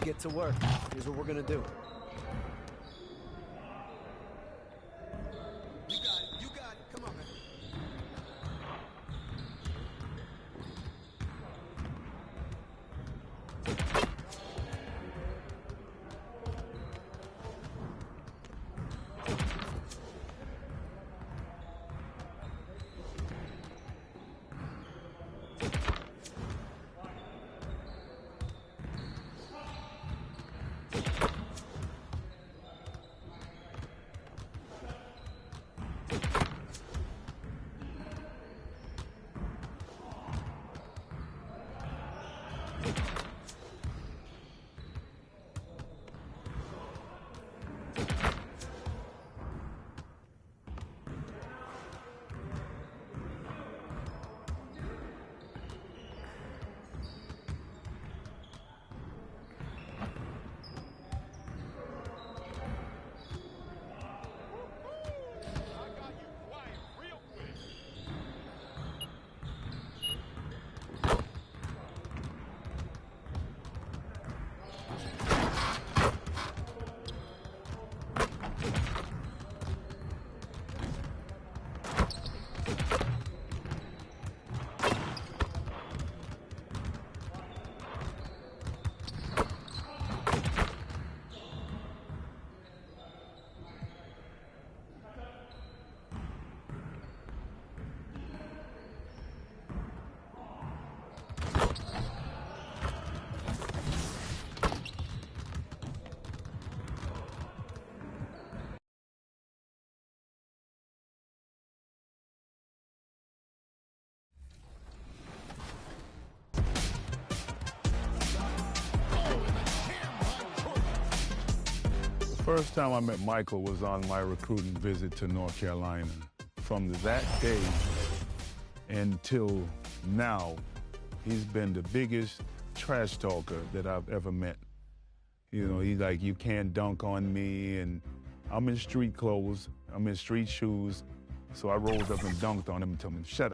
get to work. Here's what we're gonna do. You got it. You got it. Come on, man. First time I met Michael was on my recruiting visit to North Carolina. From that day until now, he's been the biggest trash talker that I've ever met. You know, he's like, you can't dunk on me, and I'm in street clothes, I'm in street shoes, so I rolled up and dunked on him and told him, shut up.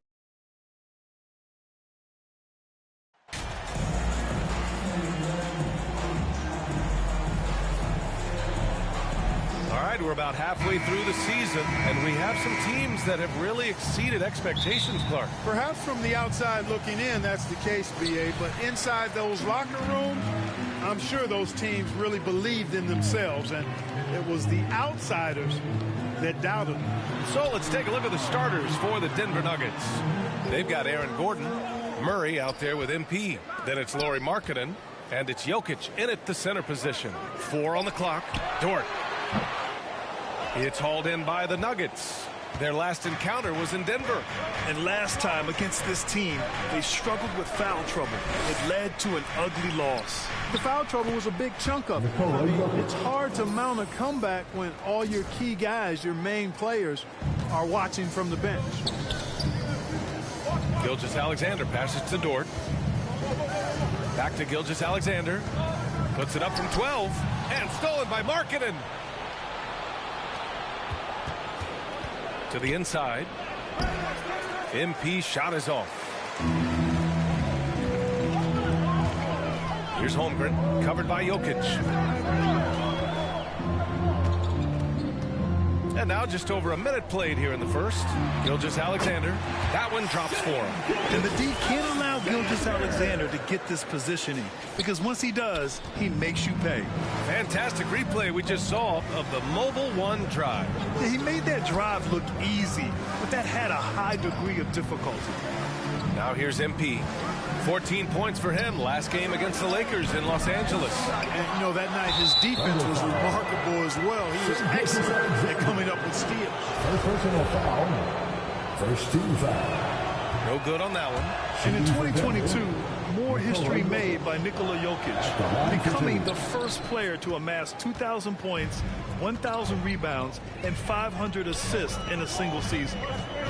We're about halfway through the season, and we have some teams that have really exceeded expectations, Clark. Perhaps from the outside looking in, that's the case, B.A., but inside those locker rooms, I'm sure those teams really believed in themselves, and it was the outsiders that doubted them. So let's take a look at the starters for the Denver Nuggets. They've got Aaron Gordon, Murray out there with MP. Then it's Lauri Markkanen, and it's Jokic in at the center position. 4 on the clock. Dort. It's hauled in by the Nuggets. Their last encounter was in Denver. And last time against this team, they struggled with foul trouble. It led to an ugly loss. The foul trouble was a big chunk of it. I mean, it's hard to mount a comeback when all your key guys, your main players, are watching from the bench. Gilgeous-Alexander passes to Dort. Back to Gilgeous-Alexander. Puts it up from 12. And stolen by Markkanen. To the inside. MP shot is off. Here's Holmgren, covered by Jokic. And now just over a minute played here in the first. Gilgeous-Alexander. That one drops for him. And the D can't allow Gilgeous-Alexander to get this positioning, because once he does, he makes you pay. Fantastic replay we just saw of the Mobile One drive. He made that drive look easy, but that had a high degree of difficulty. Now here's MP. 14 points for him last game against the Lakers in Los Angeles. And, you know, that night his defense was remarkable as well. He was excellent at coming up with steals. First personal foul. First team foul. No good on that one. And in 2022, more history made by Nikola Jokic, becoming the first player to amass 2,000 points, 1,000 rebounds, and 500 assists in a single season.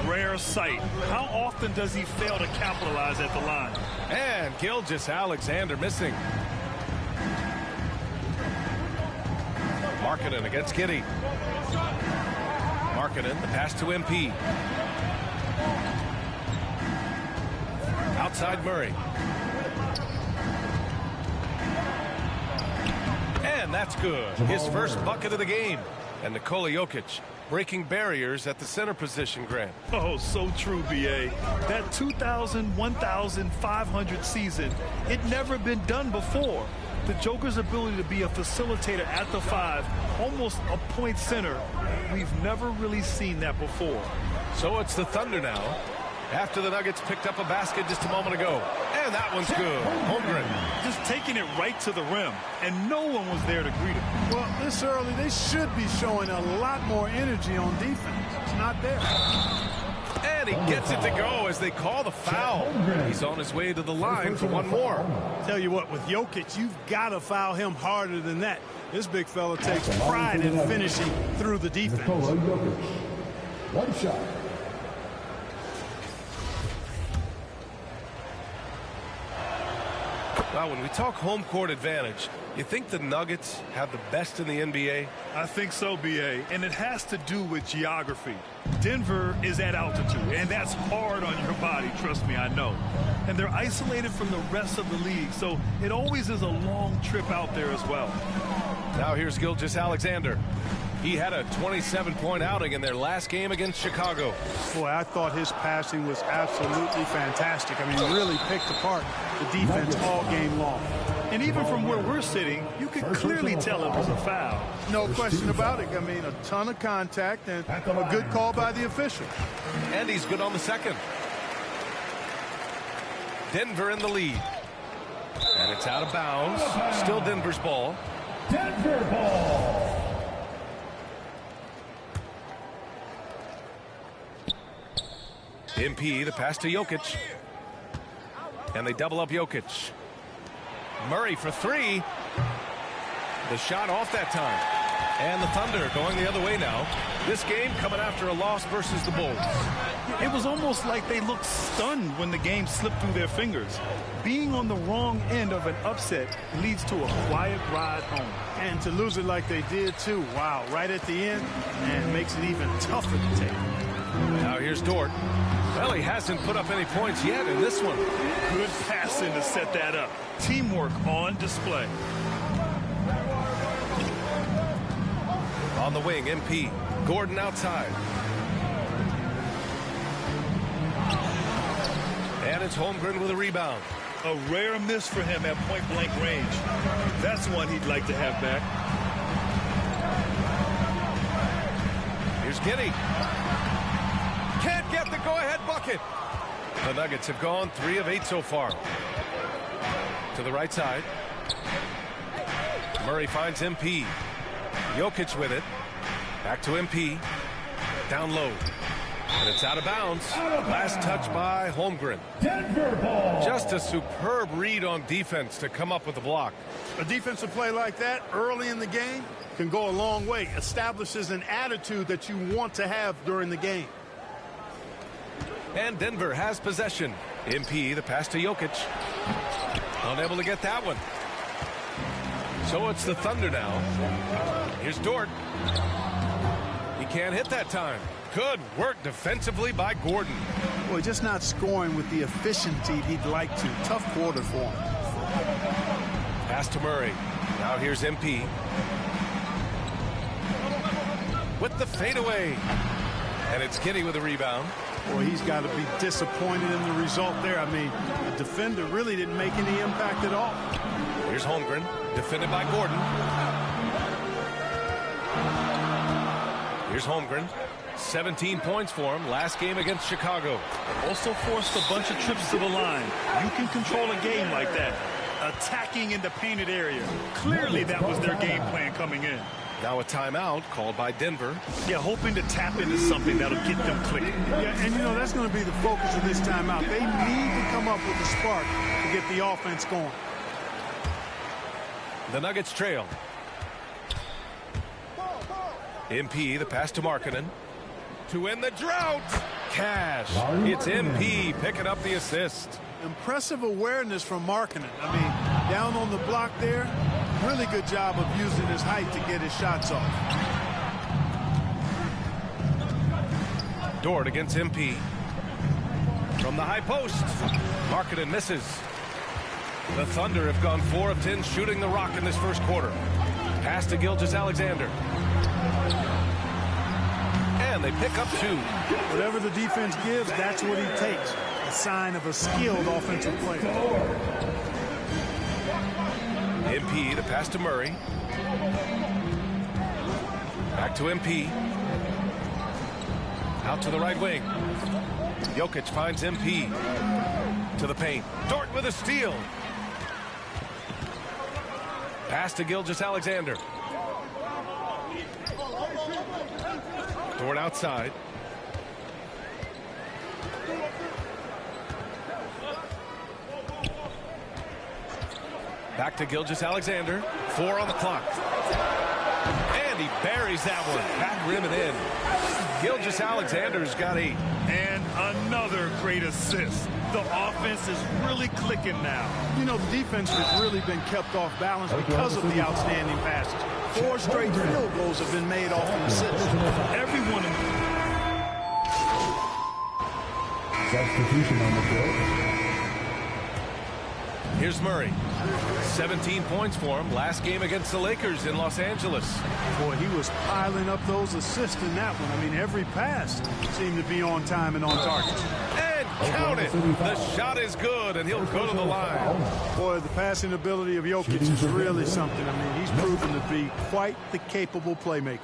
Rare sight. How often does he fail to capitalize at the line? And Gilgeous-Alexander missing. Markkanen against Giddey. Markkanen, the pass to MP. Outside Murray. And that's good. His first bucket of the game. And Nikola Jokic breaking barriers at the center position, Grant. Oh, so true, B.A. That 2,000, 1,500 season, it never been done before. The Joker's ability to be a facilitator at the 5, almost a point center, we've never really seen that before. So it's the Thunder now, after the Nuggets picked up a basket just a moment ago. And that one's good. Holmgren just taking it right to the rim, and no one was there to greet him. Well, this early, they should be showing a lot more energy on defense. It's not there. And he gets it to go as they call the foul. He's on his way to the line for one more. Tell you what, with Jokic, you've got to foul him harder than that. This big fella takes pride in finishing through the defense. One shot. Well, when we talk home court advantage, you think the Nuggets have the best in the NBA? I think so, B.A., and it has to do with geography. Denver is at altitude, and that's hard on your body, trust me, I know. And they're isolated from the rest of the league, so it always is a long trip out there as well. Now here's Gilgeous-Alexander. He had a 27-point outing in their last game against Chicago. Boy, I thought his passing was absolutely fantastic. I mean, really picked apart the defense all game long. And even from where we're sitting, you could clearly tell it was a foul. No question about it. I mean, a ton of contact and a good call by the official. And he's good on the second. Denver in the lead. And it's out of bounds. Still Denver's ball. Denver ball. MP, the pass to Jokic. And they double up Jokic. Murray for three. The shot off that time. And the Thunder going the other way now. This game coming after a loss versus the Bulls. It was almost like they looked stunned when the game slipped through their fingers. Being on the wrong end of an upset leads to a quiet ride home. And to lose it like they did, too. Wow, right at the end, and makes it even tougher to take. Now here's Dort. Well, he hasn't put up any points yet in this one. Good passing to set that up. Teamwork on display. On the wing, MP. Gordon outside. And it's Holmgren with a rebound. A rare miss for him at point-blank range. That's one he'd like to have back. Here's Giddey. Can't get the go-ahead bucket. The Nuggets have gone 3 of 8 so far. To the right side. Murray finds MP. Jokic with it. Back to MP. Down low. And it's out of bounds. Last touch by Holmgren. Denver ball. Just a superb read on defense to come up with the block. A defensive play like that early in the game can go a long way. Establishes an attitude that you want to have during the game. And Denver has possession. MP, the pass to Jokic. Unable to get that one. So it's the Thunder now. Here's Dort. He can't hit that time. Good work defensively by Gordon. Boy, just not scoring with the efficiency he'd like to. Tough quarter for him. Pass to Murray. Now here's MP. With the fadeaway. And it's Giddey with a rebound. Boy, he's got to be disappointed in the result there. I mean, the defender really didn't make any impact at all. Here's Holmgren, defended by Gordon. Here's Holmgren. 17 points for him last game against Chicago. Also forced a bunch of trips to the line. You can control a game like that. Attacking in the painted area. Clearly that was their game plan coming in. Now a timeout called by Denver. Yeah, hoping to tap into something that'll get them clicking. Yeah, and you know, that's going to be the focus of this timeout. They need to come up with a spark to get the offense going. The Nuggets trail. MP, the pass to Markkanen. To end the drought. Cash. It's MP picking up the assist. Impressive awareness from Markkanen. I mean, down on the block there. Really good job of using his height to get his shots off. Dort against MP. From the high post. Markkanen misses. The Thunder have gone 4 of 10 shooting the rock in this first quarter. Pass to Gilgeous-Alexander. And they pick up 2. Whatever the defense gives, that's what he takes. A sign of a skilled offensive player. MP, the pass to Murray. Back to MP. Out to the right wing. Jokic finds MP. To the paint. Dort with a steal. Pass to Gilgeous-Alexander. Dort outside. Back to Gilgeous-Alexander. 4 on the clock. And he buries that one. Back rim and in. Gilgeous-Alexander's got 8. And another great assist. The offense is really clicking now. You know, the defense has really been kept off balance because of the outstanding passes. 4 straight field goals have been made off an assist. Everyone in Substitution on the field. Here's Murray. 17 points for him last game against the Lakers in Los Angeles. Boy, he was piling up those assists in that one. I mean, every pass seemed to be on time and on target. And count it. The shot is good, and he'll go to the line. Boy, the passing ability of Jokic is really something. I mean, he's proven to be quite the capable playmaker.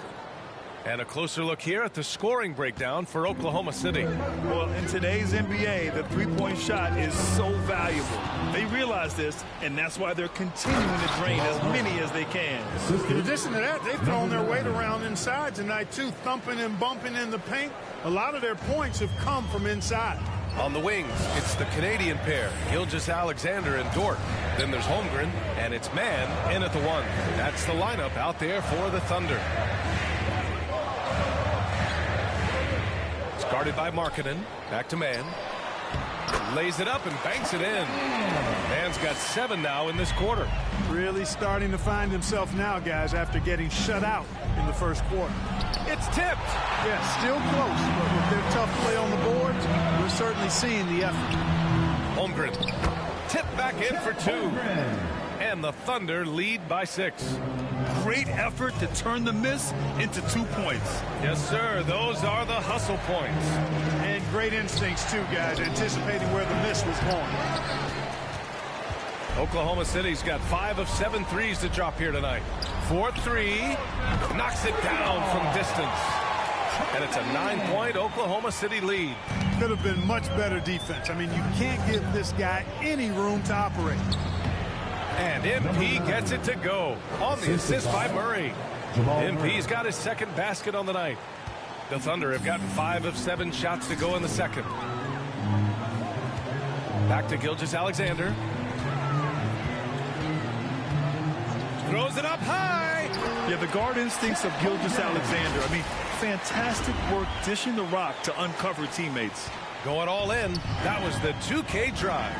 And a closer look here at the scoring breakdown for Oklahoma City. Well, in today's NBA, the three-point shot is so valuable. They realize this, and that's why they're continuing to drain as many as they can. In addition to that, they've thrown their weight around inside tonight, too, thumping and bumping in the paint. A lot of their points have come from inside. On the wings, it's the Canadian pair, Gilgeous-Alexander and Dort. Then there's Holmgren, and it's Man in at the 1. That's the lineup out there for the Thunder. Guarded by Markkanen. Back to Man. Lays it up and banks it in. Man's got 7 now in this quarter. Really starting to find himself now, guys, after getting shut out in the first quarter. It's tipped. Yeah, still close, but with their tough play on the boards, we're certainly seeing the effort. Holmgren. Tipped back in for 2. And the Thunder lead by 6. Great effort to turn the miss into 2 points. Yes, sir. Those are the hustle points. And great instincts, too, guys, anticipating where the miss was going. Oklahoma City's got 5 of 7 threes to drop here tonight. 4-3. Knocks it down from distance. And it's a 9-point Oklahoma City lead. Could have been much better defense. I mean, you can't give this guy any room to operate. And MP gets it to go on the assist by Murray. MP's got his second basket on the night. The Thunder have gotten 5 of 7 shots to go in the second. Back to Gilgeous-Alexander. Throws it up high. Yeah, the guard instincts of Gilgeous-Alexander. I mean, fantastic work dishing the rock to uncover teammates. Going all in. That was the 2K drive.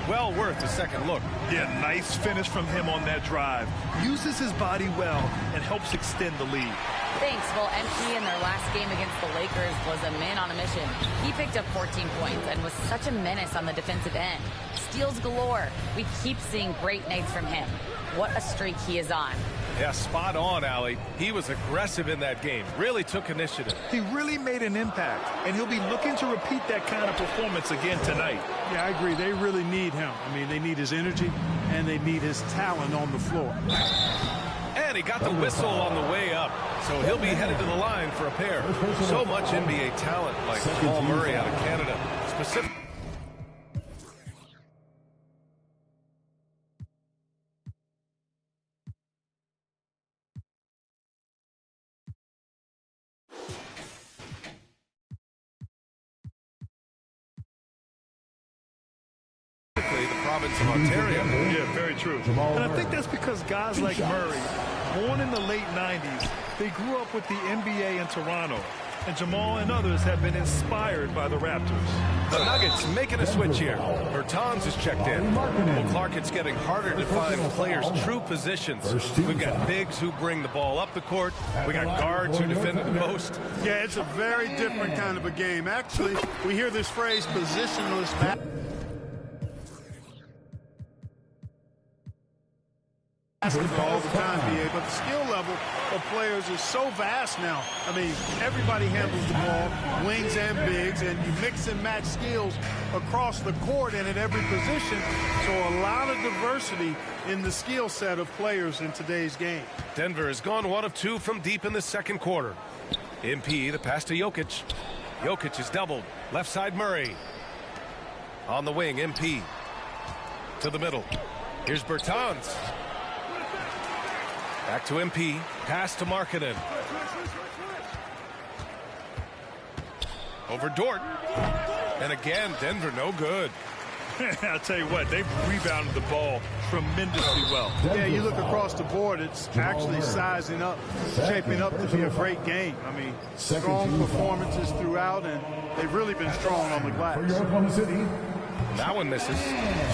Well worth a second look. Yeah, nice finish from him on that drive. Uses his body well and helps extend the lead. Thanks. Well, MP in their last game against the Lakers was a man on a mission. He picked up 14 points and was such a menace on the defensive end. Steals galore. We keep seeing great nights from him. What a streak he is on. Yeah, spot on, Allie. He was aggressive in that game. Really took initiative. He really made an impact, and he'll be looking to repeat that kind of performance again tonight. Yeah, I agree. They really need him. I mean, they need his energy, and they need his talent on the floor. And he got the whistle on the way up, so he'll be headed to the line for a pair. So much NBA talent like Paul Murray out of Canada. Specifically. The province of Ontario. Yeah, very true. And I think that's because guys like Murray, born in the late 90s, they grew up with the NBA in Toronto. And Jamal and others have been inspired by the Raptors. The Nuggets making a switch here. Bertans is checked in. Well, Clark, it's getting harder to find players' true positions. We've got bigs who bring the ball up the court. We got guards who defend the post. Yeah, it's a very different kind of a game. Actually, we hear this phrase, positionless basketball. basketball all the time, BA, but the skill level of players is so vast now. I mean, everybody handles the ball, wings and bigs, and you mix and match skills across the court and at every position. So a lot of diversity in the skill set of players in today's game. Denver has gone 1 of 2 from deep in the second quarter. MP, the pass to Jokic. Jokic is doubled. Left side Murray. On the wing, MP. To the middle. Here's Bertans. Back to MP. Pass to Markkanen. Over Dort. And again, Denver no good. I'll tell you what, they've rebounded the ball tremendously well. Yeah, you look across the board, it's actually sizing up, shaping up to be a great game. I mean, strong performances throughout, and they've really been strong on the glass. That one misses.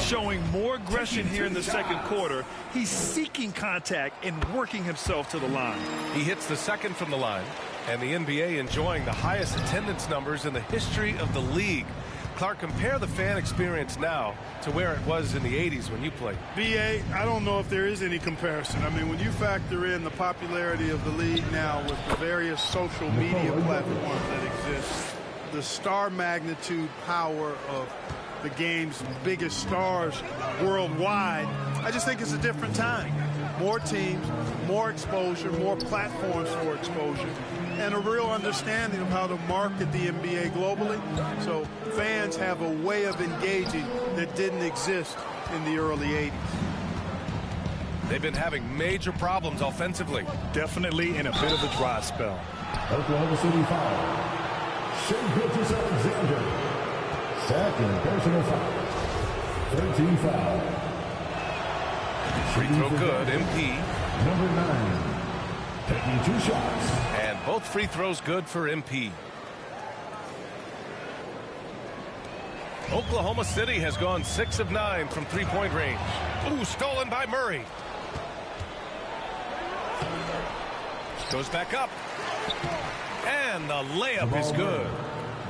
Showing more aggression here in the second quarter. He's seeking contact and working himself to the line. He hits the second from the line, and the NBA enjoying the highest attendance numbers in the history of the league. Clark, compare the fan experience now to where it was in the 80s when you played. BA, I don't know if there is any comparison. I mean, when you factor in the popularity of the league now with the various social media platforms that exist, the star magnitude power of the game's biggest stars worldwide, I just think it's a different time. More teams, more exposure, more platforms for exposure, and a real understanding of how to market the NBA globally. So fans have a way of engaging that didn't exist in the early 80s. They've been having major problems offensively. Definitely in a bit of a dry spell. Oklahoma City foul. Shea Gilgeous-Alexander. Second personal foul. 13 foul. Free throw good, MP. Number 9. Taking 2 shots. And both free throws good for MP. Oklahoma City has gone 6 of 9 from three-point range. Ooh, stolen by Murray. Goes back up. And the layup is good.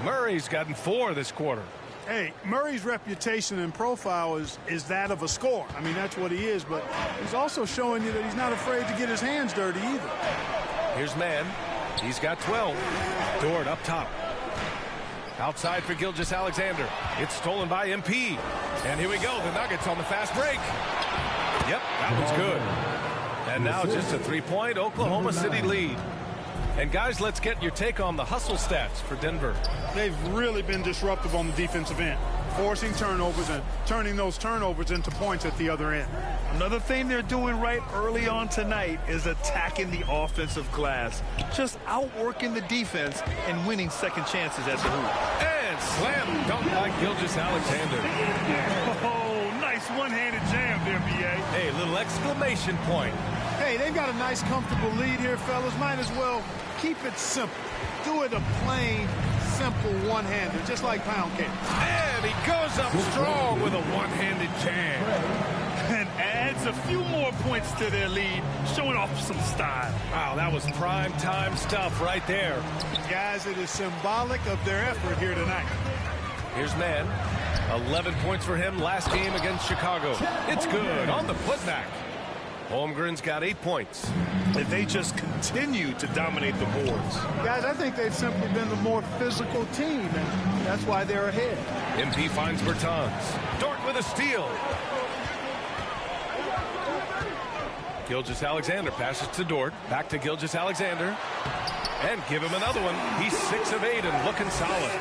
Murray's gotten 4 this quarter. Hey, Murray's reputation and profile is that of a scorer. I mean, that's what he is, but he's also showing you that he's not afraid to get his hands dirty either. Here's Mann. He's got 12. Dort up top. Outside for Gilgeous-Alexander. It's stolen by MP. And here we go. The Nuggets on the fast break. Yep, that one's good. And now just a three-point Oklahoma City lead. And guys, let's get your take on the hustle stats for Denver. They've really been disruptive on the defensive end, forcing turnovers and turning those turnovers into points at the other end. Another thing they're doing right early on tonight is attacking the offensive glass, just outworking the defense and winning second chances at the hoop. And slam dunk by Gilgeous-Alexander. Oh, nice one-handed jam there, B.A. Hey, little exclamation point. Hey, they've got a nice, comfortable lead here, fellas. Might as well keep it simple. Do it a plain, simple one-hander, just like pound cake. And he goes up strong with a one-handed jam. And adds a few more points to their lead, showing off some style. Wow, that was prime-time stuff right there. Guys, it is symbolic of their effort here tonight. Here's Mann. 11 points for him last game against Chicago. It's good on the putback. Holmgren's got 8 points. And they just continue to dominate the boards. Guys, I think they've simply been the more physical team, and that's why they're ahead. MP finds Bertans. Dort with a steal. Gilgeous-Alexander passes to Dort. Back to Gilgeous-Alexander. And give him another one. He's 6 of 8 and looking solid.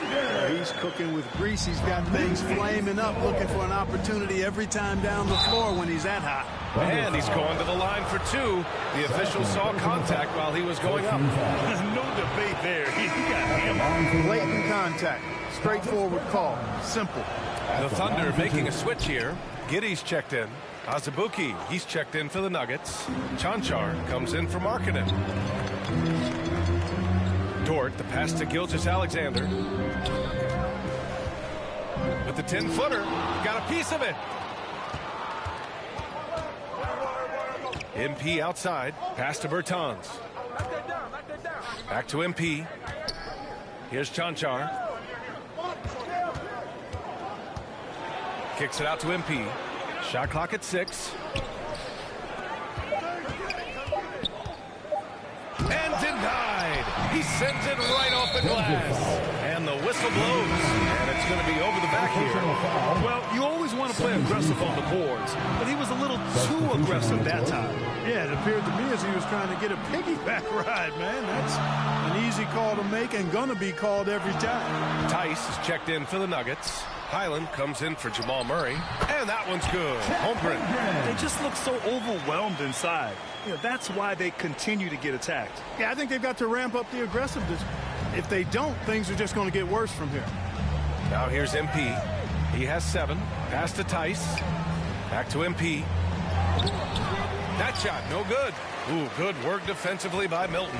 He's cooking with grease. He's got things flaming up, looking for an opportunity every time down the floor when he's that hot. And he's going to the line for 2. The official saw contact while he was going up. No debate there. He got hammered. Blatant contact. Straightforward call. Simple. The Thunder making a switch here. Giddey's checked in. Azubuike, he's checked in for the Nuggets. Chanchar comes in for Markkanen. Dort, the pass to Gilgeous-Alexander. With the 10-footer, got a piece of it. MP outside, pass to Bertans. Back to MP. Here's Chanchar. Kicks it out to MP. Shot clock at 6. He sends it right off the glass. And the whistle blows. And it's going to be over the back here. Well, you always want to play aggressive on the boards, but he was a little too aggressive that time. Yeah, it appeared to me as he was trying to get a piggyback ride, man. That's an easy call to make and going to be called every time. Tice is checked in for the Nuggets. Highland comes in for Jamal Murray. And that one's good. Holmgren. They just look so overwhelmed inside. You know, that's why they continue to get attacked. Yeah, I think they've got to ramp up the aggressiveness. If they don't, things are just going to get worse from here. Now here's MP. He has 7. Pass to Tice. Back to MP. That shot, no good. Ooh, good work defensively by Milton.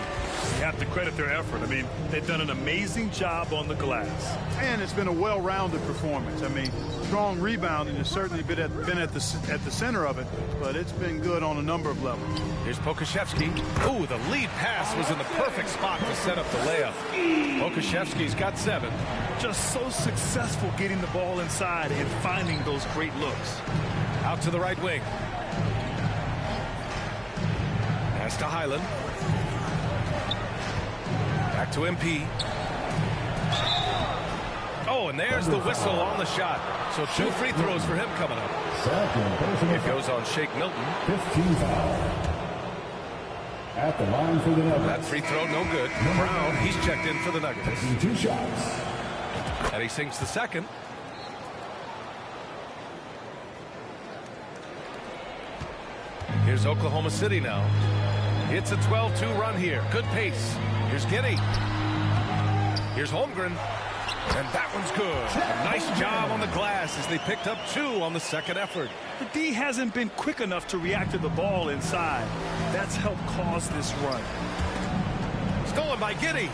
You have to credit their effort. I mean, they've done an amazing job on the glass. And it's been a well-rounded performance. I mean, strong rebounding has certainly been at the center of it, but it's been good on a number of levels. Here's Pokashevsky. Ooh, the lead pass was in the perfect spot to set up the layup. Pokashevsky's got 7. Just so successful getting the ball inside and finding those great looks. Out to the right wing. Pass to Highland. Back to MP. Oh, and there's the whistle on the shot. So 2 free throws for him coming up. It goes on Shake Milton. 15 foul. At the line for the Nuggets. That free throw, no good. Brown, he's checked in for the Nuggets. 2 shots. And he sinks the second. Here's Oklahoma City now. It's a 12-2 run here. Good pace. Here's Giddey. Here's Holmgren. And that one's good. A nice job on the glass as they picked up 2 on the second effort. The D hasn't been quick enough to react to the ball inside. That's helped cause this run. Stolen by Giddey.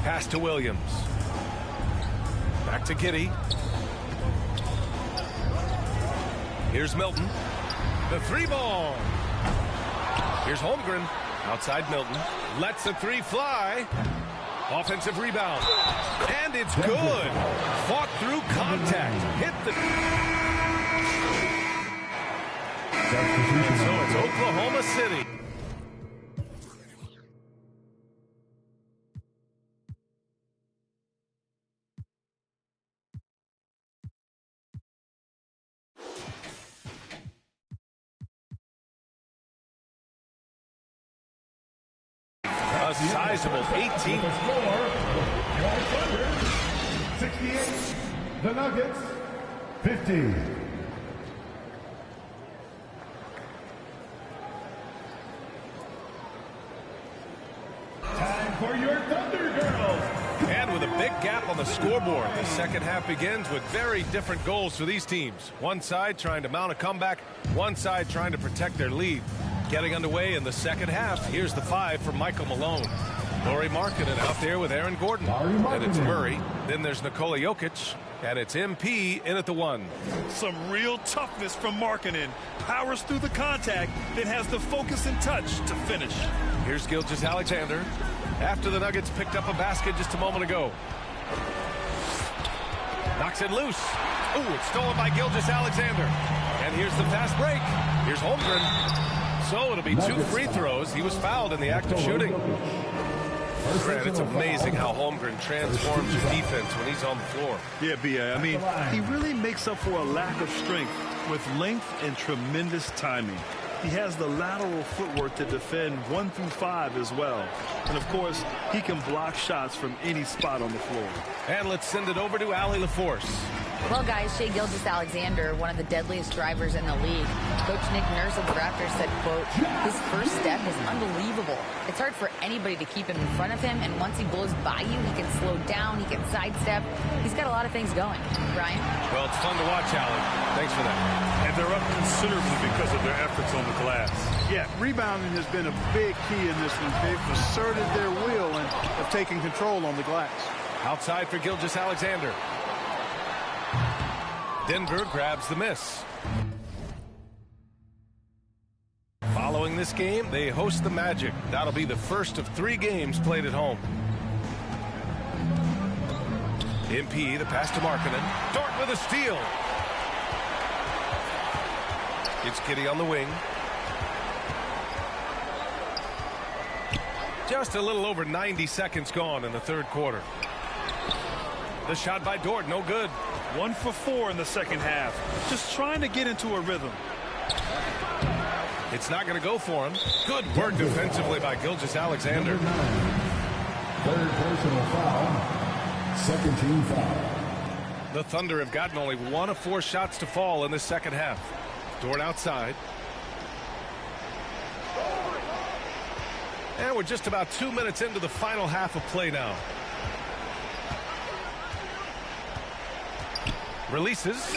Pass to Williams. Back to Giddey. Here's Milton. The 3 ball. Here's Holmgren. Outside Milton. Lets the 3 fly. Offensive rebound. And it's good. Fought through contact. Hit the... So it's Oklahoma City. A sizable 18. 68. The Nuggets. 50. Time for your Thunder Girls. And with a big gap on the scoreboard, the second half begins with very different goals for these teams. One side trying to mount a comeback, one side trying to protect their lead. Getting underway in the second half. Here's the 5 from Michael Malone. Lauri Markkanen out there with Aaron Gordon. And it's Murray. Then there's Nikola Jokic. And it's MP in at the 1. Some real toughness from Markkanen. Powers through the contact, then has the focus and touch to finish. Here's Gilgeous-Alexander. After the Nuggets picked up a basket just a moment ago. Knocks it loose. Ooh, it's stolen by Gilgeous-Alexander. And here's the fast break. Here's Holmgren. So it'll be 2 free throws. He was fouled in the act of shooting. And it's amazing how Holmgren transforms your defense when he's on the floor. Yeah, B.A. I mean, he really makes up for a lack of strength with length and tremendous timing. He has the lateral footwork to defend 1 through 5 as well. And, of course, he can block shots from any spot on the floor. And let's send it over to Allie LaForce. Well, guys, Shai Gilgeous-Alexander, one of the deadliest drivers in the league. Coach Nick Nurse of the Raptors said, quote, his first step is unbelievable. It's hard for anybody to keep him in front of him, and once he blows by you, he can slow down, he can sidestep. He's got a lot of things going. Brian? Well, it's fun to watch, Allie. Thanks for that. And they're up considerably because of their efforts on the glass. Yeah, rebounding has been a big key in this one. They've asserted their will and have taken control on the glass. Outside for Gilgeous-Alexander. Denver grabs the miss. Following this game, they host the Magic. That'll be the first of 3 games played at home. MP, the pass to Markkanen. Dort with a steal. It's Giddey on the wing. Just a little over 90 seconds gone in the third quarter. The shot by Dort, no good. 1 for 4 in the second half. Just trying to get into a rhythm. It's not going to go for him. Good work defensively by Gilgeous-Alexander. Third personal foul. Second team foul. The Thunder have gotten only 1 of 4 shots to fall in the second half. Dort outside. And we're just about 2 minutes into the final half of play now. Releases.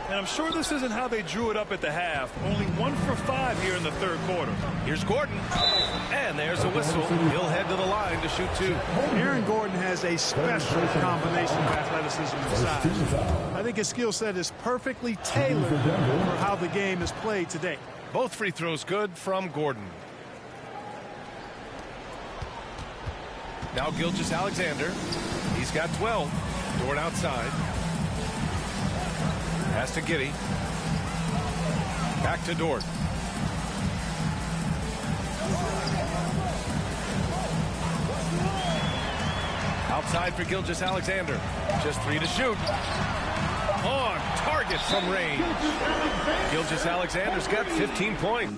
And I'm sure this isn't how they drew it up at the half. Only 1 for 5 here in the third quarter. Here's Gordon. And there's a whistle. He'll head to the line to shoot 2. Aaron Gordon has a special combination of athleticism and size. I think his skill set is perfectly tailored for how the game is played today. Both free throws good from Gordon. Now Gilgeous-Alexander. He's got 12. Dort outside. Pass to Giddey. Back to Dort. Outside for Gilgeous-Alexander. Just 3 to shoot. On target from range. Gilgeous-Alexander's got 15 points.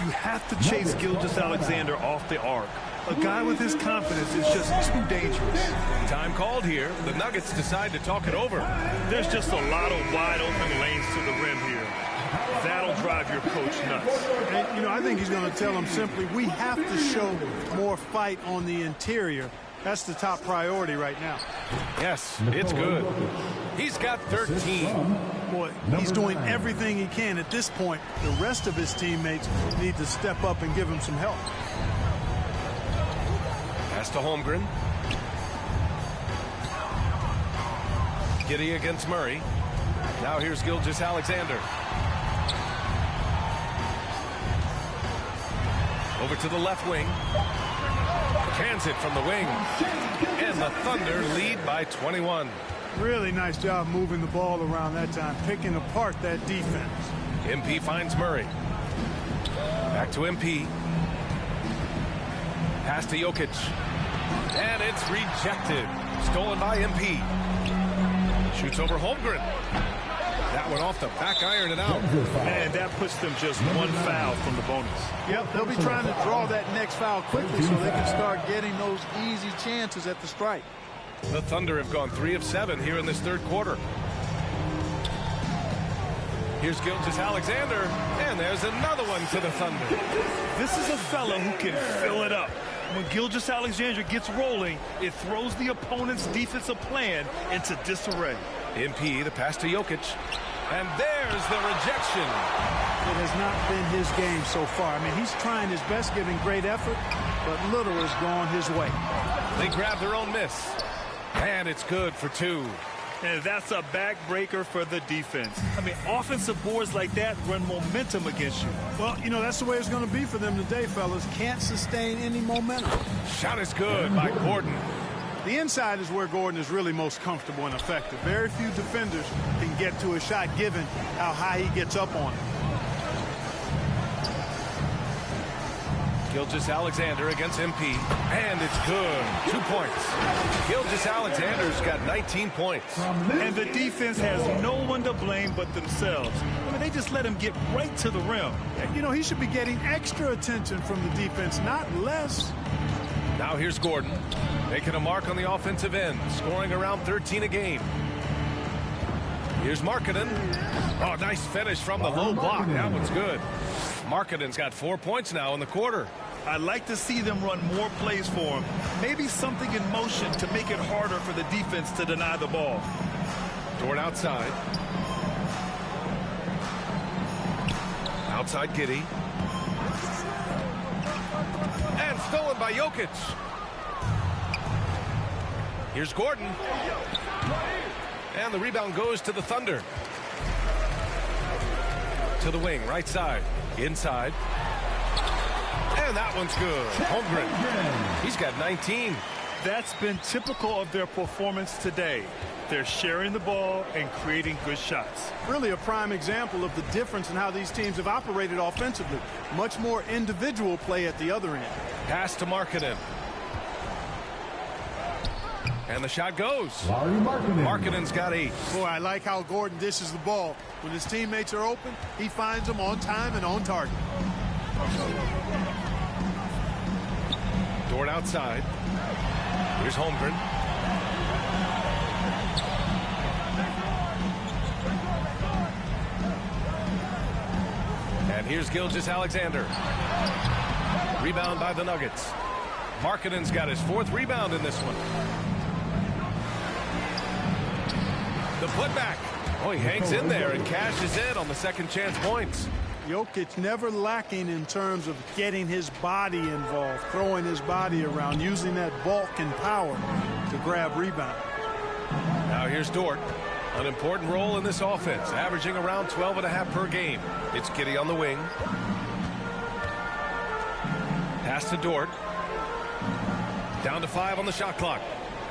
You have to chase Gilgeous-Alexander off the arc. A guy with his confidence is just too dangerous. Time called here. The Nuggets decide to talk it over. There's just a lot of wide open lanes to the rim here. That'll drive your coach nuts. And, you know, I think he's going to tell them simply, we have to show more fight on the interior. That's the top priority right now. Yes, it's good. He's got 13. Boy, he's doing everything he can at this point. The rest of his teammates need to step up and give him some help. Pass to Holmgren. Giddey against Murray. Now here's Gilgeous-Alexander. Over to the left wing. Cans it from the wing. And the Thunder lead by 21. Really nice job moving the ball around that time, picking apart that defense. MP finds Murray. Back to MP. Pass to Jokic. And it's rejected. Stolen by MP. Shoots over Holmgren. That one off the back iron and out. And that puts them just 1 foul from the bonus. Yep, they'll be trying to draw that next foul quickly so they can start getting those easy chances at the strike. The Thunder have gone 3 of 7 here in this third quarter. Here's Gilgeous-Alexander, and there's another one to the Thunder. This is a fella who can fill it up. When Gilgeous-Alexander gets rolling, it throws the opponent's defensive plan into disarray. MP, the pass to Jokic. And there's the rejection. It has not been his game so far. I mean, he's trying his best, giving great effort, but little has gone his way. They grab their own miss. And it's good for 2. And that's a backbreaker for the defense. I mean, offensive boards like that run momentum against you. Well, you know, that's the way it's going to be for them today, fellas. Can't sustain any momentum. Shot is good by Gordon. The inside is where Gordon is really most comfortable and effective. Very few defenders can get to a shot given how high he gets up on it. Gilgeous-Alexander against MP. And it's good. 2 points. Gilgeous-Alexander's got 19 points. And the defense has no one to blame but themselves. I mean, they just let him get right to the rim. You know, he should be getting extra attention from the defense, not less. Now here's Gordon. Making a mark on the offensive end. Scoring around 13 a game. Here's Markkanen. Oh, nice finish from the low block. That one's good. Markkanen's got 4 points now in the quarter. I'd like to see them run more plays for him. Maybe something in motion to make it harder for the defense to deny the ball. Dort outside. Outside Giddey. And stolen by Jokic. Here's Gordon. And the rebound goes to the Thunder. To the wing, right side. Inside. And that one's good. Holmgren. He's got 19. That's been typical of their performance today. They're sharing the ball and creating good shots. Really a prime example of the difference in how these teams have operated offensively. Much more individual play at the other end. Pass to Markkanen. And the shot goes. Markkanen's got 8. Boy, I like how Gordon dishes the ball. When his teammates are open, he finds them on time and on target. Dort outside. Here's Holmgren. And here's Gilgeous-Alexander. Rebound by the Nuggets. Markkanen's got his 4th rebound in this one. The putback. Oh, he hangs in there and cashes in on the second chance points. Jokic never lacking in terms of getting his body involved, throwing his body around, using that bulk and power to grab rebound. Now here's Dort. An important role in this offense, averaging around 12.5 per game. It's Giddey on the wing. Pass to Dort. Down to 5 on the shot clock.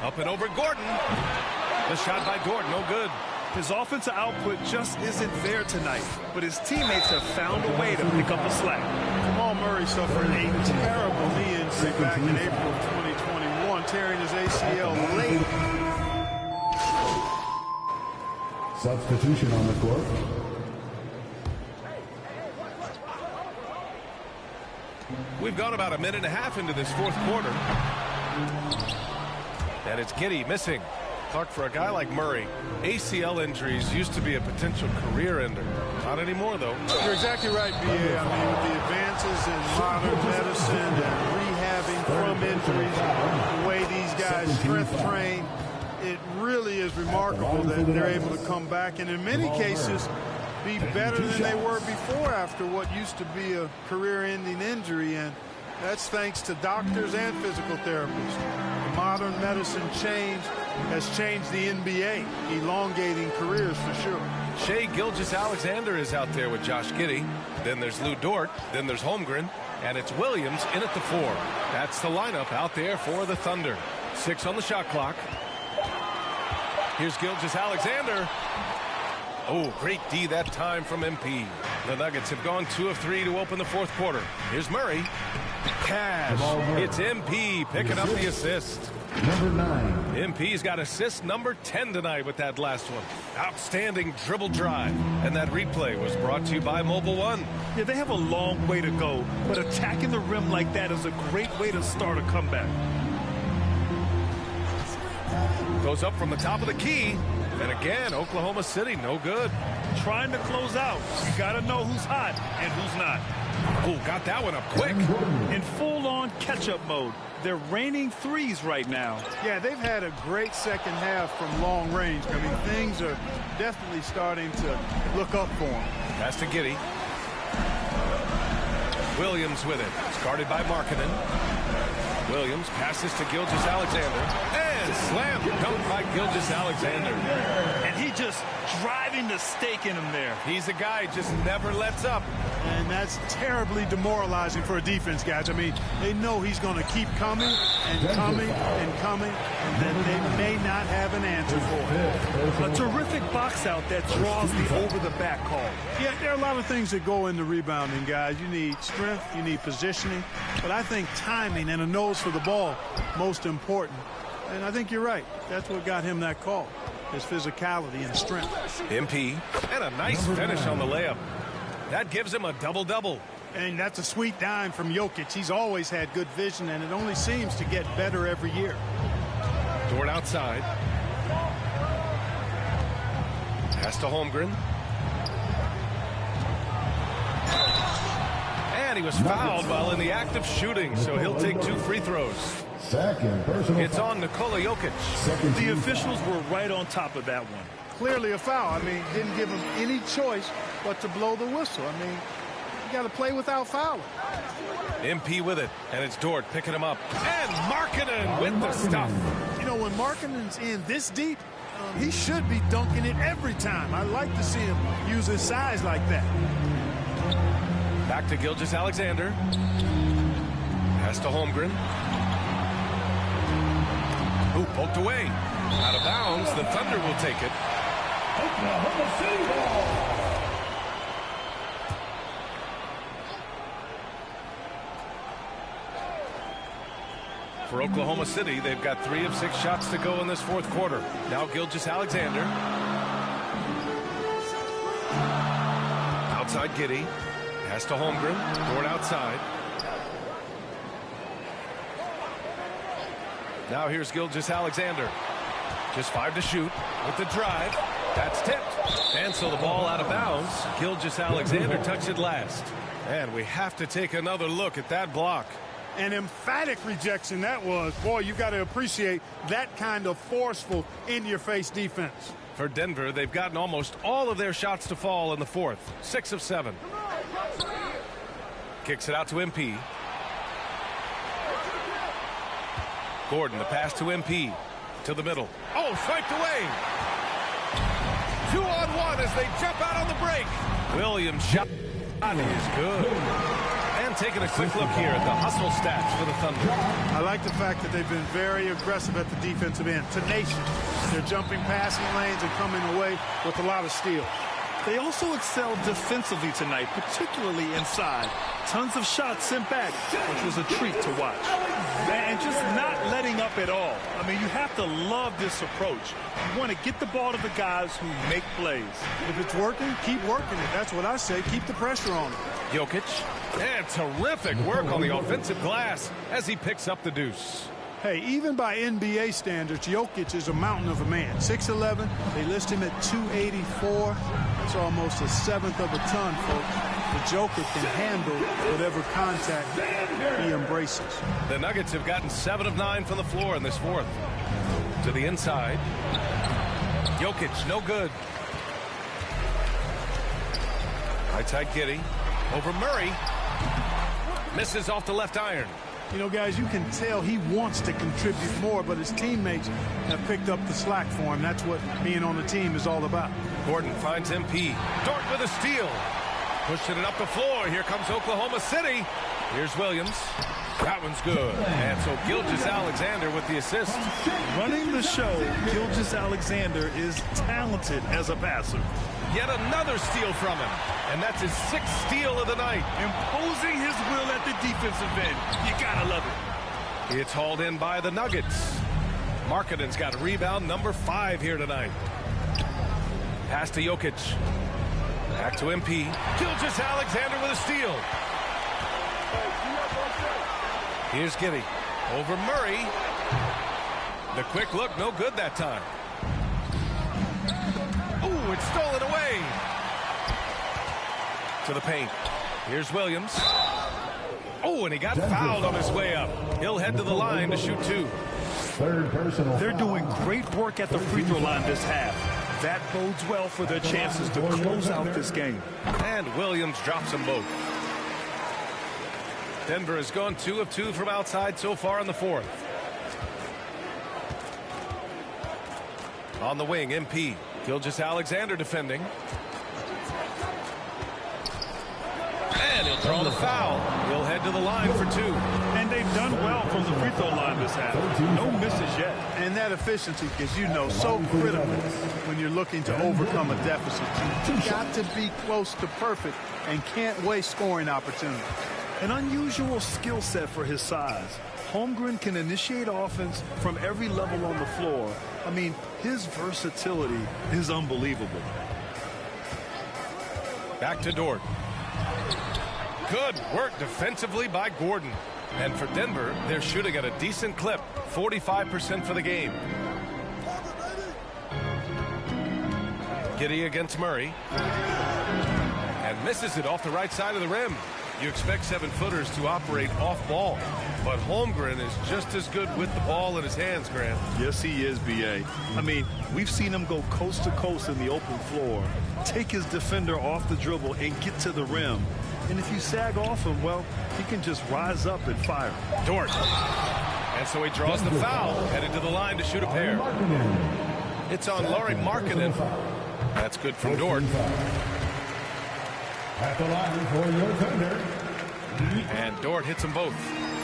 Up and over Gordon. The shot by Dort, no good. His offensive output just isn't there tonight, but his teammates have found a way to pick up the slack. Jamal Murray suffered a terrible knee injury back in April of 2021, tearing his ACL late. Substitution on the court. We've gone about 1.5 minutes into this 4th quarter. And it's Giddey missing. Clark, for a guy like Murray, ACL injuries used to be a potential career ender. Not anymore, though. You're exactly right, B.A. I mean, with the advances in modern medicine and rehabbing from injuries, the way these guys strength train, it really is remarkable that they're able to come back and in many cases be better than they were before after what used to be a career-ending injury, and that's thanks to doctors and physical therapists. Modern medicine has changed the NBA, elongating careers for sure. Shai Gilgeous-Alexander is out there with Josh Giddey. Then there's Lou Dort. Then there's Holmgren. And it's Williams in at the 4. That's the lineup out there for the Thunder. 6 on the shot clock. Here's Gilgeous-Alexander. Oh, great D that time from MP. The Nuggets have gone 2 of 3 to open the 4th quarter. Here's Murray. Cash. It's MP picking up the assist. Number 9. MP's got assist number 10 tonight with that last one. Outstanding dribble drive. And that replay was brought to you by Mobile One. Yeah, they have a long way to go, but attacking the rim like that is a great way to start a comeback. Goes up from the top of the key. And again, Oklahoma City, no good. Trying to close out. You got to know who's hot and who's not. Oh, got that one up quick. In full-on catch-up mode. They're raining threes right now. Yeah, they've had a great second half from long range. I mean, things are definitely starting to look up for them. Pass to Giddey. Williams with it. It's guarded by Markkanen. Williams passes to Gilgeous-Alexander. And slam dunk by Gilgeous-Alexander. And he just driving the stake in him there. He's a guy who just never lets up. And that's terribly demoralizing for a defense, guys. I mean, they know he's going to keep coming and coming and coming, and then they may not have an answer for it. A terrific box out that draws the over-the-back call. Yeah, there are a lot of things that go into rebounding, guys. You need strength, you need positioning, but I think timing and a nose for the ball, most important. And I think you're right. That's what got him that call, his physicality and strength. MP, and a nice finish on the layup. That gives him a double-double. And that's a sweet dime from Jokic. He's always had good vision, and it only seems to get better every year. Dort outside. Pass to Holmgren. And he was fouled while in the act of shooting, so he'll take 2 free throws. Second personal. It's on Nikola Jokic. The officials were right on top of that one. Clearly a foul. I mean, didn't give him any choice but to blow the whistle. I mean, you got to play without fouling. MP with it, and it's Dort picking him up. And Markkanen with the stuff. You know, when Markkanen's in this deep, he should be dunking it every time. I like to see him use his size like that. Back to Gilgeous-Alexander. Pass to Holmgren. Ooh, poked away. Out of bounds. The Thunder will take it. Oklahoma City ball. For Oklahoma City, they've got 3 of 6 shots to go in this fourth quarter. Now Gilgeous-Alexander. Outside Giddey. Pass to Holmgren. Dort outside. Now here's Gilgeous-Alexander. Just 5 to shoot with the drive. That's tipped. And so the ball out of bounds. Gilgeous-Alexander touched it last. And we have to take another look at that block. An emphatic rejection that was. Boy, you got to appreciate that kind of forceful in-your-face defense. For Denver, they've gotten almost all of their shots to fall in the fourth. 6 of 7. Kicks it out to MP. Gordon, the pass to MP. To the middle. Oh, swiped away. 2-on-1 as they jump out on the break. Williams' shot is good. And taking a quick look here at the hustle stats for the Thunder. I like the fact that they've been very aggressive at the defensive end. Tenacious. They're jumping passing lanes and coming away with a lot of steals. They also excelled defensively tonight, particularly inside. Tons of shots sent back, which was a treat to watch. And just not letting up at all. I mean, you have to love this approach. You want to get the ball to the guys who make plays. If it's working, keep working it. That's what I say. Keep the pressure on it. Jokic. And terrific work on the offensive glass as he picks up the deuce. Hey, even by NBA standards, Jokic is a mountain of a man. 6'11", they list him at 284. That's almost a seventh of a ton, folks. The Joker can handle whatever contact he embraces. The Nuggets have gotten 7 of 9 from the floor in this fourth. To the inside. Jokic, no good. Right side Giddey. Over Murray. Misses off the left iron. You know, guys, you can tell he wants to contribute more, but his teammates have picked up the slack for him. That's what being on the team is all about. Gordon finds MP. Dort with a steal. Pushing it up the floor. Here comes Oklahoma City. Here's Williams. That one's good. And so Gilgeous-Alexander with the assist. Running the show, Gilgeous-Alexander is talented as a passer. Yet another steal from him. And that's his 6th steal of the night. Imposing his will at the defensive end. You gotta love it. It's hauled in by the Nuggets. Markkanen's got rebound number 5 here tonight. Pass to Jokic. Back to MP. Gilgeous-Alexander with a steal. Here's Giddey. Over Murray. The quick look, no good that time. Ooh, it's stolen away. To the paint. Here's Williams. Oh, and he got fouled on his way up. He'll head to the line to shoot 2. Third personal. They're doing great work at the free throw line this half. That bodes well for their chances to close out this game. And Williams drops them both. Denver has gone 2 of 2 from outside so far in the fourth. On the wing, MP. Gilgeous-Alexander defending. And he'll draw the foul. He'll head to the line for 2. And they've done well from the free throw line this half. No misses yet. And that efficiency, as you know, so critical when you're looking to overcome a deficit. You've got to be close to perfect and can't waste scoring opportunities. An unusual skill set for his size. Holmgren can initiate offense from every level on the floor. I mean, his versatility is unbelievable. Back to Dort. Good work defensively by Gordon. And for Denver, they're shooting at a decent clip, 45% for the game. Giddey against Murray. And misses it off the right side of the rim. You expect 7-footers to operate off ball, but Holmgren is just as good with the ball in his hands, Grant. Yes, he is, B.A. I mean, we've seen him go coast to coast in the open floor, take his defender off the dribble and get to the rim. And if you sag off him, well, he can just rise up and fire. Dort. And so he draws the foul, headed to the line to shoot a pair. It's on Lauri Markkanen. That's good from Dort. At the line for your Thunder. And Dort hits them both.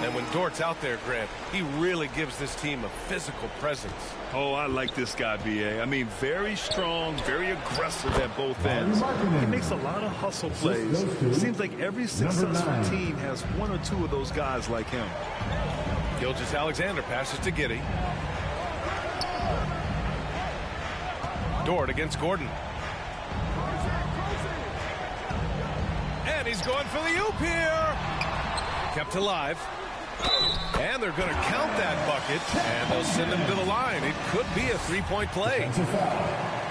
And when Dort's out there, Grant, he really gives this team a physical presence. Oh, I like this guy, B.A. I mean, very strong, very aggressive at both ends. He makes a lot of hustle plays. Seems like every successful team has one or two of those guys like him. Gilgeous-Alexander passes to Giddey. Dort against Gordon. And he's going for the oop here. Kept alive. And they're going to count that bucket, and they'll send him to the line. It could be a three-point play.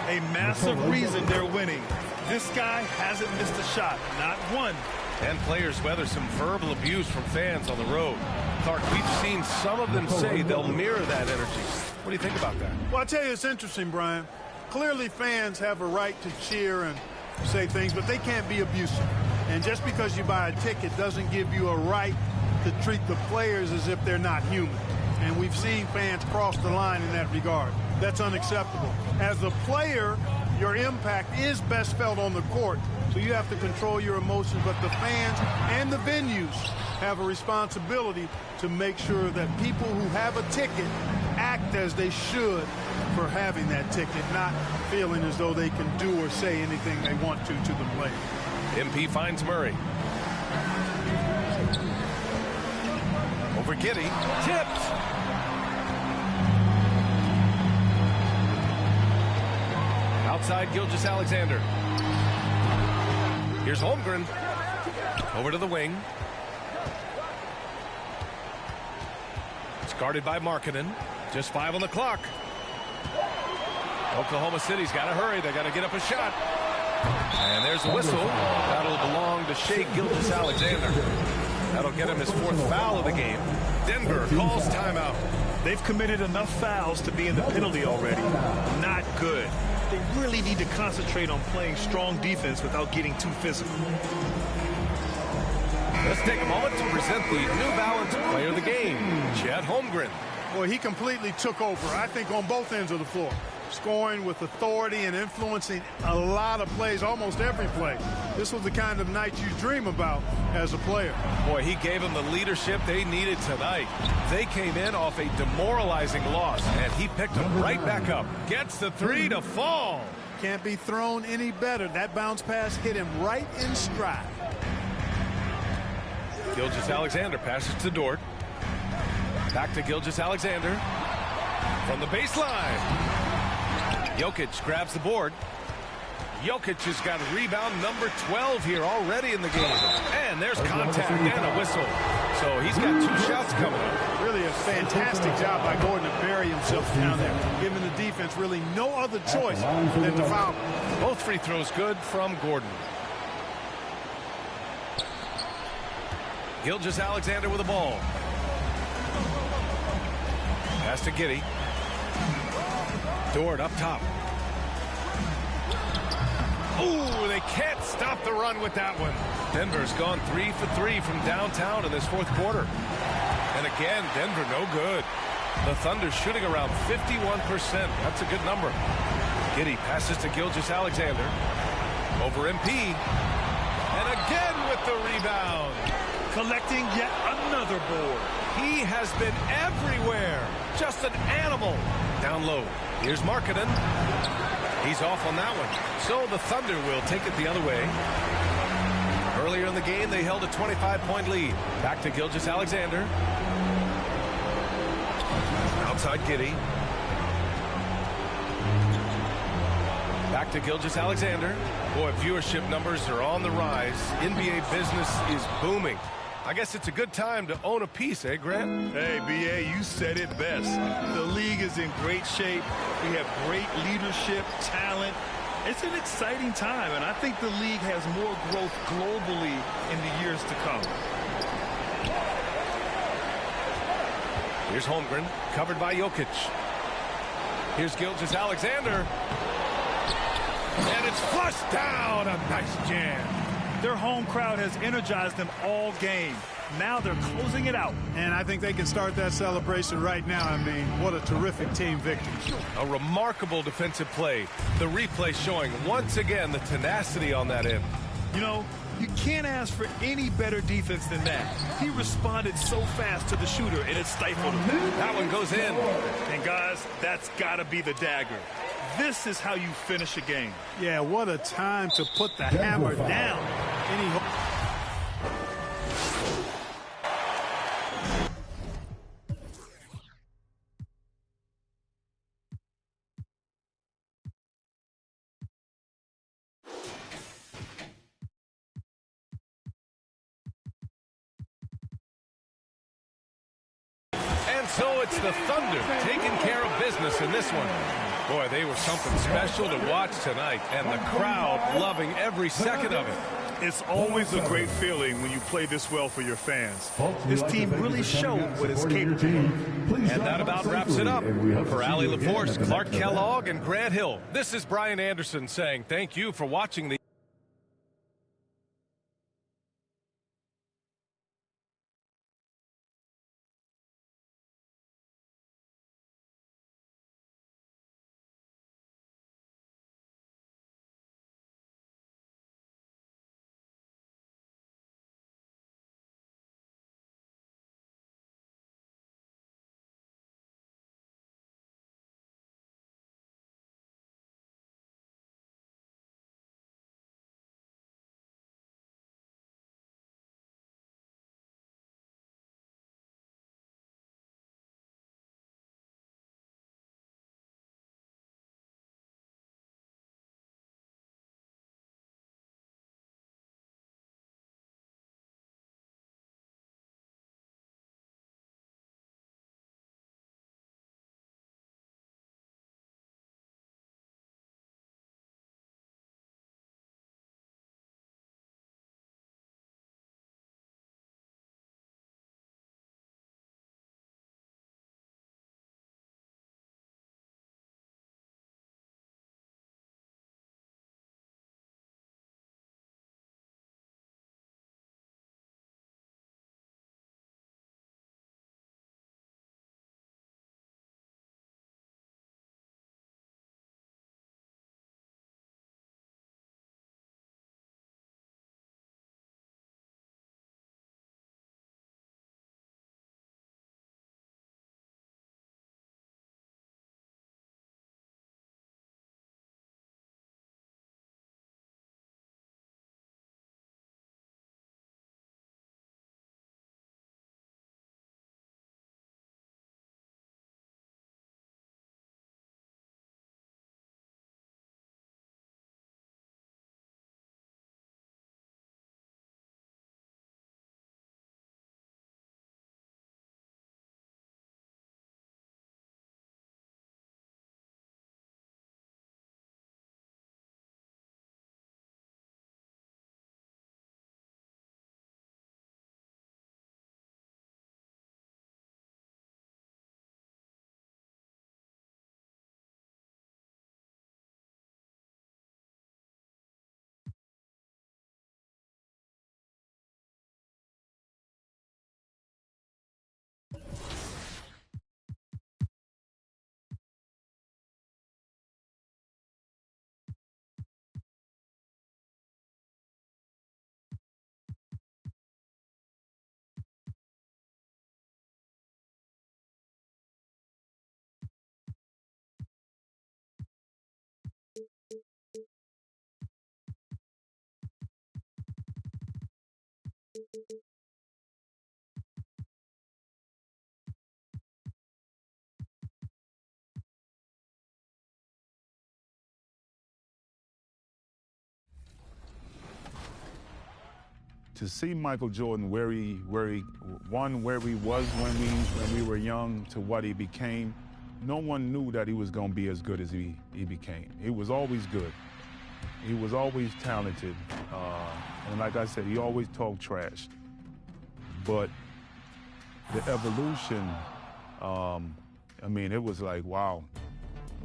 A massive reason they're winning. This guy hasn't missed a shot, not one. And players weather some verbal abuse from fans on the road. Clark, we've seen some of them say they'll mirror that energy. What do you think about that? Well, I tell you, it's interesting, Brian. Clearly, fans have a right to cheer and say things, but they can't be abusive. And just because you buy a ticket doesn't give you a right to treat the players as if they're not human. And we've seen fans cross the line in that regard. That's unacceptable. As a player, your impact is best felt on the court, so you have to control your emotions, but the fans and the venues have a responsibility to make sure that people who have a ticket act as they should for having that ticket, not feeling as though they can do or say anything they want to the player. MP finds Murray. Over Giddey. Tipped. Outside Gilgeous-Alexander. Here's Holmgren. Over to the wing. It's guarded by Markkanen. Just 5 on the clock. Oklahoma City's got to hurry. They got to get up a shot. And there's a whistle. That'll belong to Shai Gilgeous-Alexander. That'll get him his 4th foul of the game. Denver calls timeout. They've committed enough fouls to be in the penalty already. Not good. They really need to concentrate on playing strong defense without getting too physical. Let's take a moment to present the New Balance Player of the Game, Chet Holmgren. Boy, he completely took over, I think, on both ends of the floor. Scoring with authority and influencing a lot of plays, almost every play. This was the kind of night you dream about as a player. Boy, he gave them the leadership they needed tonight. They came in off a demoralizing loss, and he picked them right back up. Gets the 3 to fall. Can't be thrown any better. That bounce pass hit him right in stride. Gilgeous-Alexander passes to Dort. Back to Gilgeous-Alexander. From the baseline. Jokic grabs the board. Jokic has got rebound number 12 here already in the game. And there's contact and a whistle. So he's got 2 shots coming up. Really a fantastic job by Gordon to bury himself down there, giving the defense really no other choice than to foul him. Both free throws good from Gordon. Gilgeous-Alexander with the ball. Pass to Giddey. Dort up top. Ooh, they can't stop the run with that one. Denver's gone 3 for 3 from downtown in this 4th quarter. And again, Denver no good. The Thunder shooting around 51%. That's a good number. Giddey passes to Gilgeous-Alexander. Over MP. And again with the rebound. Collecting yet another board. He has been everywhere. Just an animal. Down low. Here's Markkanen. He's off on that one. So the Thunder will take it the other way. Earlier in the game, they held a 25-point lead. Back to Gilgeous-Alexander. Outside Giddey. Back to Gilgeous-Alexander. Boy, viewership numbers are on the rise. NBA business is booming. I guess it's a good time to own a piece, eh, Grant? Hey, B.A., you said it best. The league is in great shape. We have great leadership, talent. It's an exciting time, and I think the league has more growth globally in the years to come. Here's Holmgren, covered by Jokic. Here's Gilgeous-Alexander. And it's flushed down. A nice jam. Their home crowd has energized them all game. Now they're closing it out. And I think they can start that celebration right now. I mean, what a terrific team victory. A remarkable defensive play. The replay showing once again the tenacity on that end. You know, You can't ask for any better defense than that. He responded so fast to the shooter, and it stifled him. That one goes in. And, guys, that's got to be the dagger. This is how you finish a game. Yeah, what a time to put the hammer down. And so it's the Thunder taking care of business in this one. Boy, they were something special to watch tonight, and the crowd loving every second of it. It's always a great feeling when you play this well for your fans. This team really showed what it's capable of. And that about wraps it up. For Allie LaForce, Clark Kellogg, and Grant Hill, this is Brian Anderson saying thank you for watching the to see Michael Jordan where he was when we were young to what he became. No one knew that he was going to be as good as he became. He was always good. He was always talented. And like I said, he always talked trash. But the evolution, I mean, it was like, wow.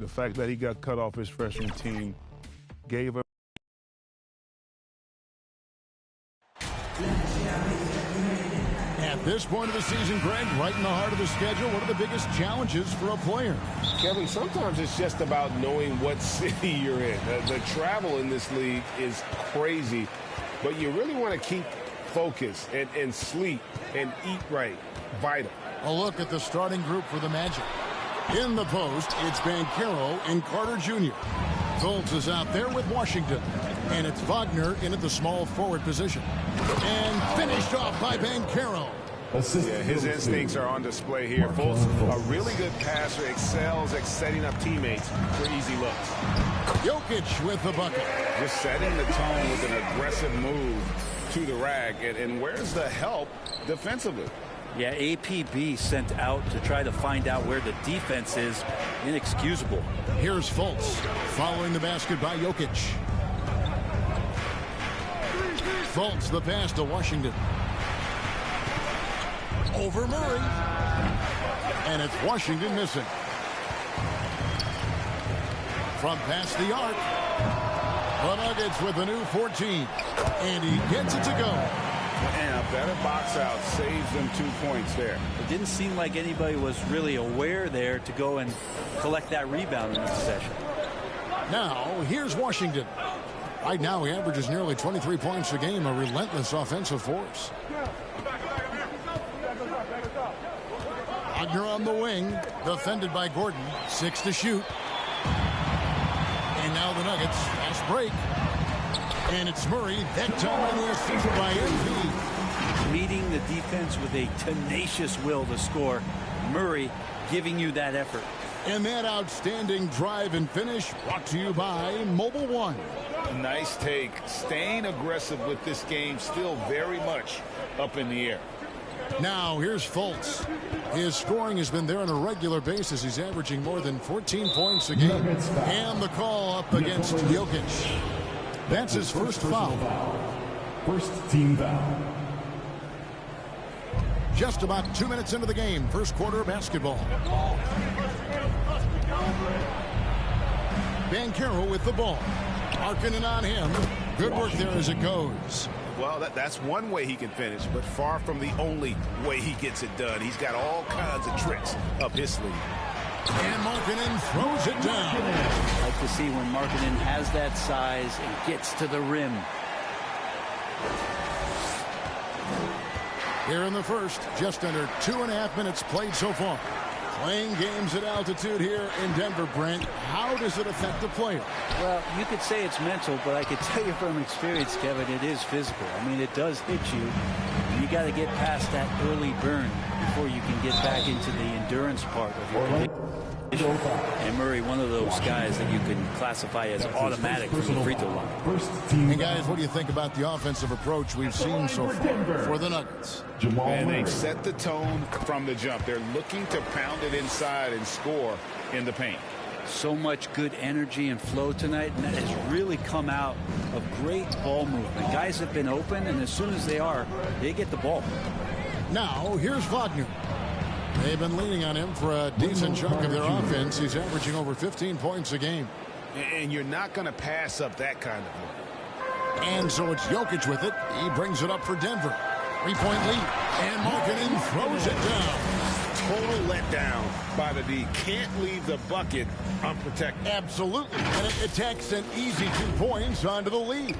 The fact that he got cut off his freshman team gave him. At this point of the season, Greg, right in the heart of the schedule, what are the biggest challenges for a player? Kevin, sometimes it's just about knowing what city you're in. The travel in this league is crazy. but you really want to keep focus and sleep and eat right. Vital. A look at the starting group for the Magic. In the post, it's Banchero and Carter Jr. Fultz is out there with Washington. And it's Wagner in at the small forward position. And finished off by Banchero. Yeah, his instincts are on display here. Fultz, a really good passer, excels at setting up teammates for easy looks. Jokic with the bucket. Just setting the tone with an aggressive move to the rack. And where's the help defensively? Yeah, APB sent out to try to find out where the defense is. Inexcusable. Here's Fultz following the basket by Jokic. Fultz the pass to Washington. Over Murray. And it's Washington missing. From past the arc. The Nuggets with a new 14. And he gets it to go. And a better box out saves them 2 points there. It didn't seem like anybody was really aware there to go and collect that rebound in the possession. Now, here's Washington. Right now, he averages nearly 23 points a game, a relentless offensive force. Wagner on the wing, defended by Gordon. 6 to shoot. And now the Nuggets, fast break. And it's Murray, that time on the assist by MP. Meeting the defense with a tenacious will to score. Murray giving you that effort. And that outstanding drive and finish brought to you by Mobile One. Nice take. Staying aggressive with this game, still very much up in the air. Now here's Fultz. His scoring has been there on a regular basis. He's averaging more than 14 points a game. And the call up against Jokic. That's his first foul. First team foul. Just about 2 minutes into the game. First quarter of basketball. Banchero with the ball. Markkanen on him. Good work there as it goes. Well, that's one way he can finish, but far from the only way he gets it done. He's got all kinds of tricks up his sleeve. And Markkanen throws it down. I like to see when Markkanen has that size and gets to the rim. Here in the first, just under 2.5 minutes played so far. Playing games at altitude here in Denver, Brent. How does it affect the player? Well, you could say it's mental, but I could tell you from experience, Kevin, it is physical. I mean, it does hit you. You got to get past that early burn before you can get back into the endurance part of your condition. And Murray, one of those guys that you can classify as automatic from the free throw line. And guys, what do you think about the offensive approach we've seen so far for the Nuggets? And they've set the tone from the jump. They're looking to pound it inside and score in the paint. So much good energy and flow tonight, and that has really come out of great ball movement. Guys have been open, and as soon as they are, they get the ball. Now, here's Wagner. They've been leaning on him for a decent chunk of their offense. He's averaging over 15 points a game. And you're not going to pass up that kind of look. And so it's Jokic with it. He brings it up for Denver. 3-point lead. And Markkanen throws it down. Total letdown by the D. Can't leave the bucket unprotected. Absolutely. And it attacks an easy 2 points onto the lead.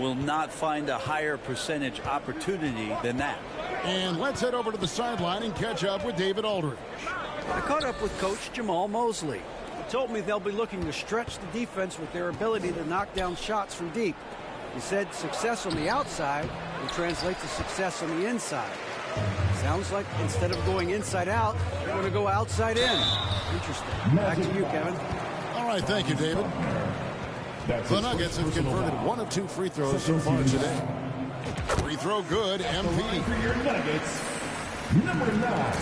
Will not find a higher percentage opportunity than that. And let's head over to the sideline and catch up with David Aldridge. I caught up with Coach Jamal Mosley. He told me they'll be looking to stretch the defense with their ability to knock down shots from deep. He said success on the outside will translate to success on the inside. Sounds like instead of going inside out, they're going to go outside in. Interesting. Back to you, Kevin. All right, thank you, David. The Nuggets have converted 1 of 2 free throws so far today. Free throw good, MP. For your Nuggets, number 9.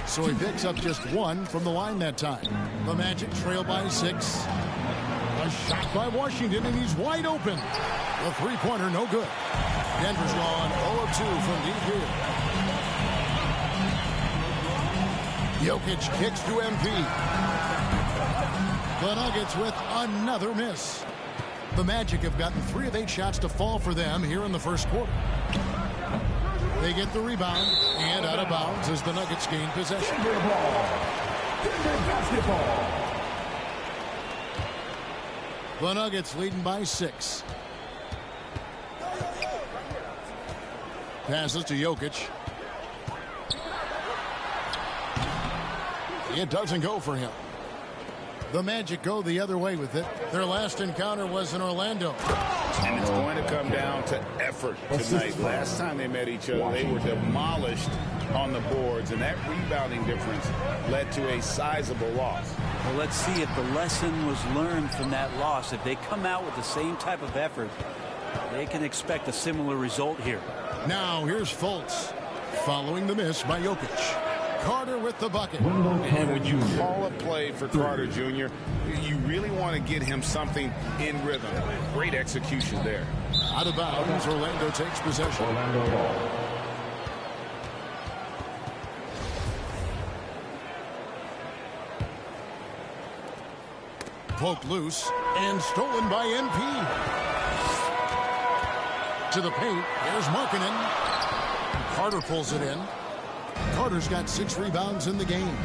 So he picks up just 1 from the line that time. The Magic trail by 6. A shot by Washington, and he's wide open. The three-pointer, no good. Denver's gone 0 of 2 from deep here. Jokic kicks to MP. The Nuggets with another miss. The Magic have gotten 3 of 8 shots to fall for them here in the first quarter. They get the rebound and out of bounds as the Nuggets gain possession. Denver basketball. The Nuggets leading by 6. Passes to Jokic. It doesn't go for him. The Magic go the other way with it. Their last encounter was in Orlando. And it's going to come down to effort tonight. Last time they met each other, they were demolished on the boards, and that rebounding difference led to a sizable loss. Well, let's see if the lesson was learned from that loss. If they come out with the same type of effort, they can expect a similar result here. Now here's Fultz following the miss by Jokic. Carter with the bucket. And when you call a play for Carter Jr., you really want to get him something in rhythm. Great execution there. Out of bounds, Orlando takes possession. Orlando ball. Poked loose and stolen by MP. To the paint. Here's Markkanen. Carter pulls it in. Carter's got 6 rebounds in the game.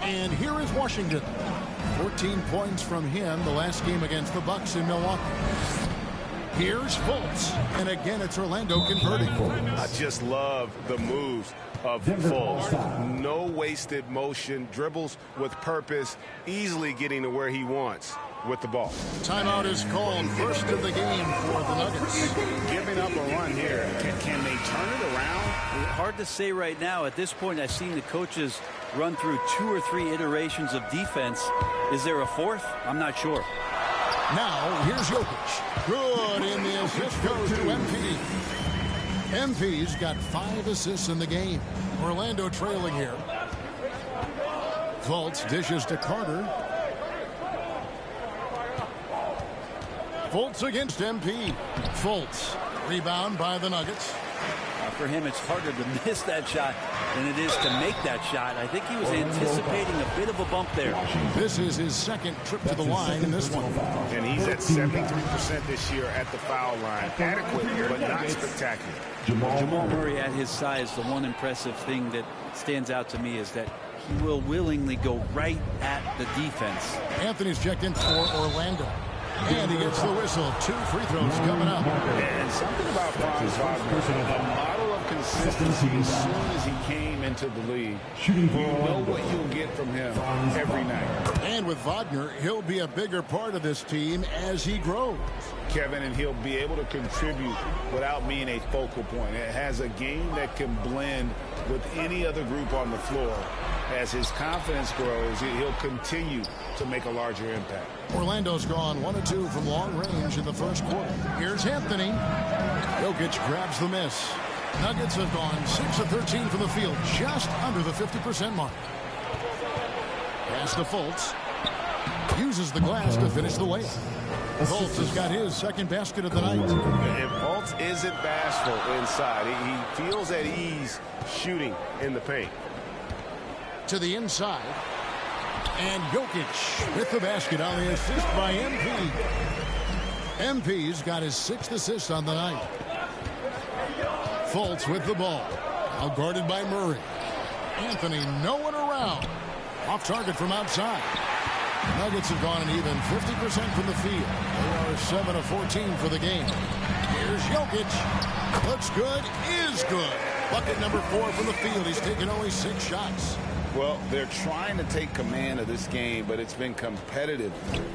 And here is Washington. 14 points from him the last game against the Bucks in Milwaukee. Here's Fultz. And again, it's Orlando converting. I just love the moves of Fultz. No wasted motion, dribbles with purpose, easily getting to where he wants with the ball. Timeout is called. First of the game for the Nuggets. Giving up a run here. Can they turn it around? Hard to say right now. At this point, I've seen the coaches run through 2 or 3 iterations of defense. Is there a 4th? I'm not sure. Now, here's Jokic. Good, and the assist goes to MP. MP's got 5 assists in the game. Orlando trailing here. Fultz dishes to Carter. Fultz against MP. Fultz. Rebound by the Nuggets. For him, it's harder to miss that shot than it is to make that shot. I think he was anticipating a bit of a bump there. This is his second trip to the line in this one. And he's at 73% this year at the foul line. Adequate, but not spectacular. Jamal Murray at his size, the one impressive thing that stands out to me is that he will willingly go right at the defense. Anthony's checked in for Orlando. And he gets the whistle. 2 free throws coming up. And something about Franz Wagner, a model of consistency as soon as he came into the league. You know what you'll get from him every night. And with Wagner, he'll be a bigger part of this team as he grows. Kevin, and he'll be able to contribute without being a focal point. It has a game that can blend with any other group on the floor. As his confidence grows, he'll continue to make a larger impact. Orlando's gone 1 of 2 from long range in the first quarter. Here's Anthony. Jokic grabs the miss. Nuggets have gone 6 of 13 from the field, just under the 50% mark. Pass to Fultz. Uses the glass to finish the layup. Fultz has got his second basket of the night. And Fultz isn't bashful inside. He feels at ease shooting in the paint. To the inside. And Jokic with the basket on the assist by MP. MP's got his 6th assist on the night. Fultz with the ball. Now guarded by Murray. Anthony, no one around. Off target from outside. Nuggets have gone an even 50% from the field. They are 7 of 14 for the game. Here's Jokic. Looks good, is good. Bucket number 4 from the field. He's taken only 6 shots. Well, they're trying to take command of this game, but it's been competitive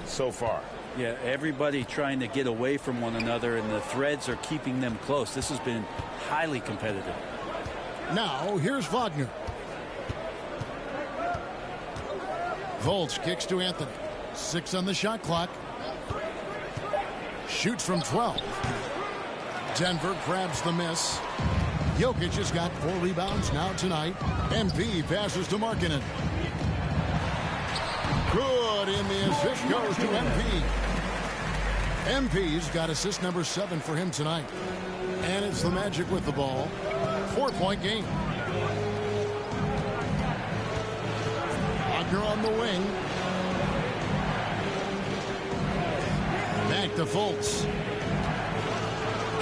so far. Yeah, everybody trying to get away from one another, and the threads are keeping them close. This has been highly competitive. Now, here's Wagner. Fultz kicks to Anthony. 6 on the shot clock. Shoots from 12. Denver grabs the miss. Jokic has got 4 rebounds now tonight. MP passes to Markkanen. Good, and the assist goes to MP. MP's got assist number 7 for him tonight. And it's the Magic with the ball. 4-point game. Wagner on the wing. Back to Fultz.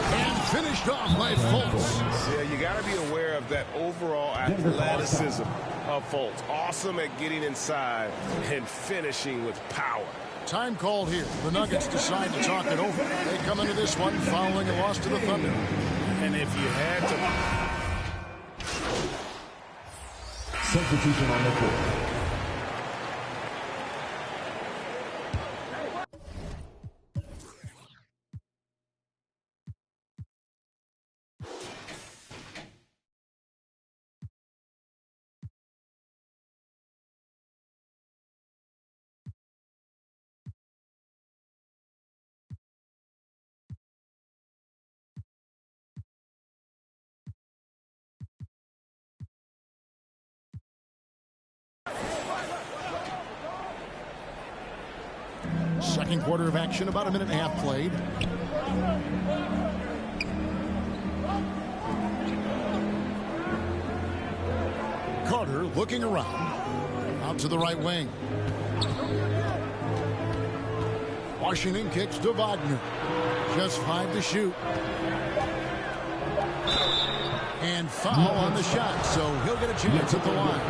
And finished off by Fultz. Yeah, you got to be aware of that overall athleticism of Fultz. Awesome at getting inside and finishing with power. Time called here. The Nuggets decide to talk it over. They come into this one following a loss to the Thunder. And if you had to... Substitution on the court. Second quarter of action, about a minute and a half played. Carter looking around. Out to the right wing. Washington kicks to Wagner. Just 5 to shoot. And foul on the shot, so he'll get a chance at the line.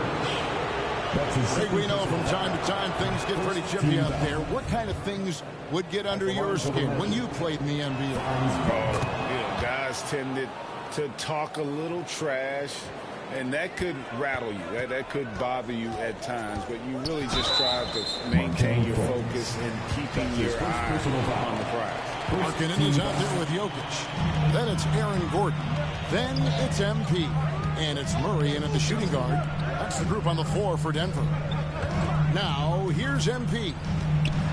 I think we know from time to time things get pretty chippy out there. What kind of things would get under your skin when you played in the NBA? Guys tended to talk a little trash, and that could rattle you. That could bother you at times, but you really just try to maintain your focus and keeping your eye on the prize. Markkanen is out there with Jokic. Then it's Aaron Gordon. Then it's MP. And it's Murray in at the shooting guard. That's the group on the floor for Denver. Now, here's MP.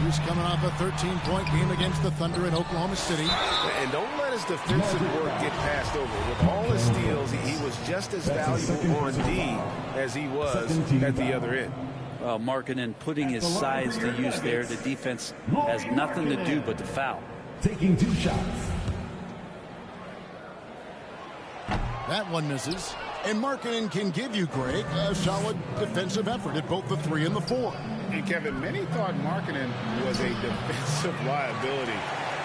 He's coming off a 13-point game against the Thunder in Oklahoma City. And don't let his defensive work get passed over. With all his steals, he was just as valuable on D as he was at the other end. Well, Markkanen putting his size to use there. The defense has nothing to do but to foul. Taking 2 shots. That one misses. And Markkanen can give you, Greg, a solid defensive effort at both the 3 and the 4. And Kevin, many thought Markkanen was a defensive liability,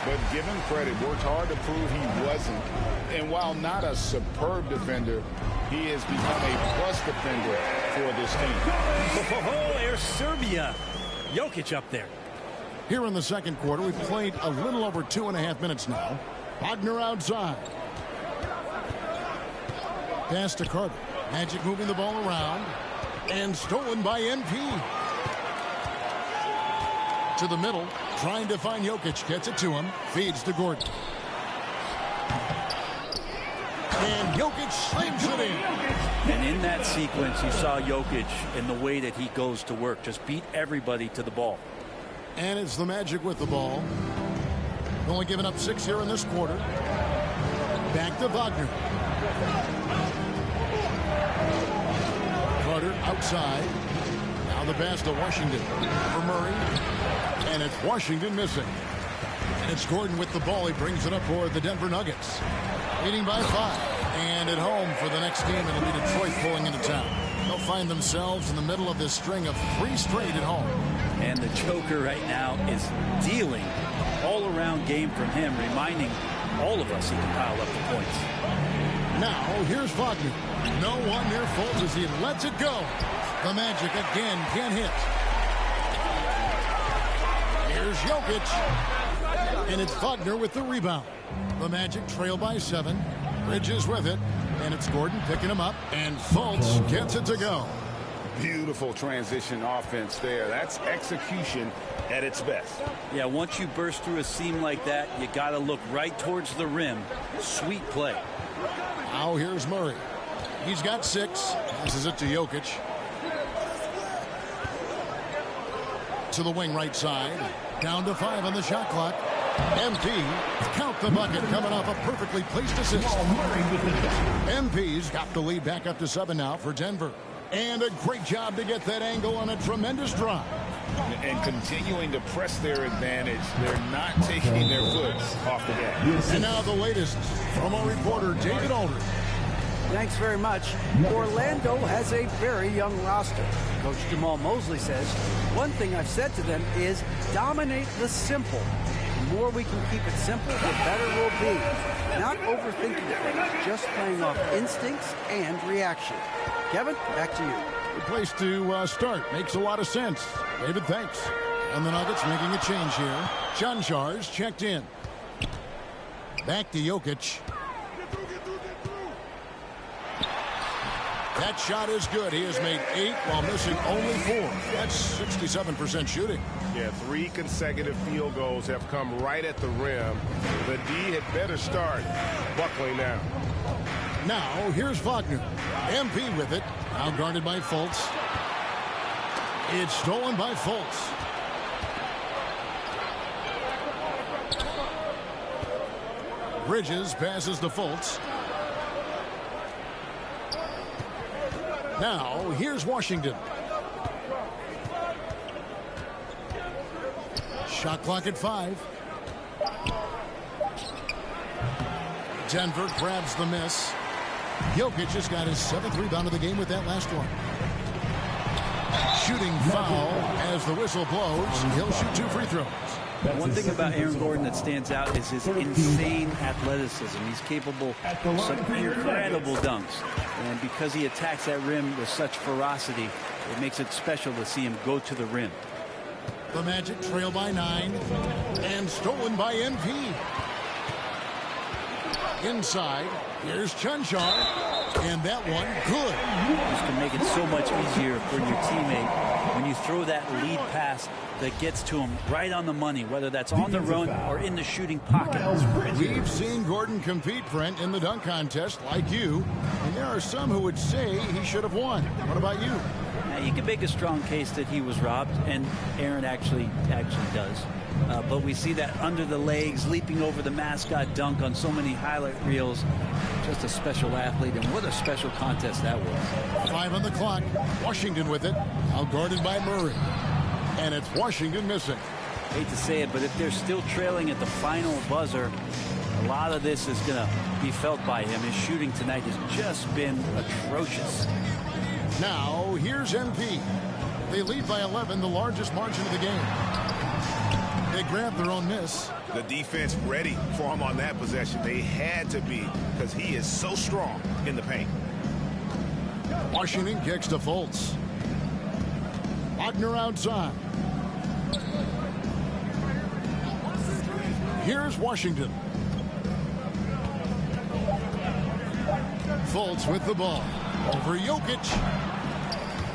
but give him credit, worked hard to prove he wasn't. And while not a superb defender, he has become a plus defender for this team. Oh, there's Serbia. Jokic up there. Here in the second quarter, we've played a little over 2.5 minutes now. Wagner outside. Pass to Carter. Magic moving the ball around. And stolen by MP. To the middle. Trying to find Jokic. Gets it to him. Feeds to Gordon. And Jokic slams it in. And in that sequence, you saw Jokic in the way that he goes to work. Just beat everybody to the ball. And it's the Magic with the ball. Only giving up 6 here in this quarter. Back to Wagner. Carter outside. Now the pass to Washington for Murray. And it's Washington missing. And it's Gordon with the ball. He brings it up for the Denver Nuggets. Leading by 5. And at home for the next game, it'll be Detroit pulling into town. They'll find themselves in the middle of this string of 3 straight at home. And the choker right now is dealing all-around game from him, reminding all of us he can pile up the points. Now, here's Wagner. No one near fault as he lets it go. The Magic again can't hit. Here's Jokic. And it's Wagner with the rebound. The Magic trail by 7. Bridges with it. And it's Gordon picking him up. And Fultz gets it to go. Beautiful transition offense there. That's execution at its best. Yeah, once you burst through a seam like that, you got to look right towards the rim. Sweet play. Now here's Murray. He's got 6. Passes it to Jokic. To the wing right side. Down to 5 on the shot clock. MP, count the bucket, coming off a perfectly placed assist. MP's got the lead back up to 7 now for Denver. And a great job to get that angle on a tremendous drive. And continuing to press their advantage. They're not taking their foot off the gas. And now the latest from our reporter, David Aldridge. Thanks very much. Orlando has a very young roster. Coach Jamal Mosley says, one thing I've said to them is dominate the simple. The more we can keep it simple, the better we'll be. Not overthinking things, just playing off instincts and reaction. Kevin, back to you. Good place to start. Makes a lot of sense. David, thanks. And the Nuggets making a change here. Chanjar's checked in. Back to Jokic. That shot is good. He has made 8 while missing only 4. That's 67% shooting. Yeah, 3 consecutive field goals have come right at the rim. The D had better start buckling now. Now, here's Wagner. MP with it. Now guarded by Fultz. It's stolen by Fultz. Bridges passes to Fultz. Now, here's Washington. Shot clock at 5. Denver grabs the miss. Jokic has got his 7th rebound of the game with that last one. Shooting foul as the whistle blows. He'll shoot 2 free throws. One thing about Aaron Gordon that stands out is his insane athleticism. He's capable of some incredible dunks. And because he attacks that rim with such ferocity, it makes it special to see him go to the rim. The Magic trail by 9 and stolen by NP. Inside, here's Chanjar. And that one, good. This can make it so much easier for your teammate when you throw that lead pass that gets to him right on the money, whether that's on the run or in the shooting pocket. We've seen Gordon compete, Brent, in the dunk contest like you, and there are some who would say he should have won. What about you? You can make a strong case that he was robbed, and Aaron actually does. But we see that under the legs, leaping over the mascot dunk on so many highlight reels. Just a special athlete, and what a special contest that was. 5 on the clock. Washington with it. Now guarded by Murray. And it's Washington missing. Hate to say it, but if they're still trailing at the final buzzer, a lot of this is going to be felt by him. His shooting tonight has just been atrocious. Now, here's MP. They lead by 11, the largest margin of the game. They grab their own miss. The defense ready for him on that possession. They had to be, because he is so strong in the paint. Washington kicks to Fultz. Wagner outside. Here's Washington. Fultz with the ball. Over Jokic.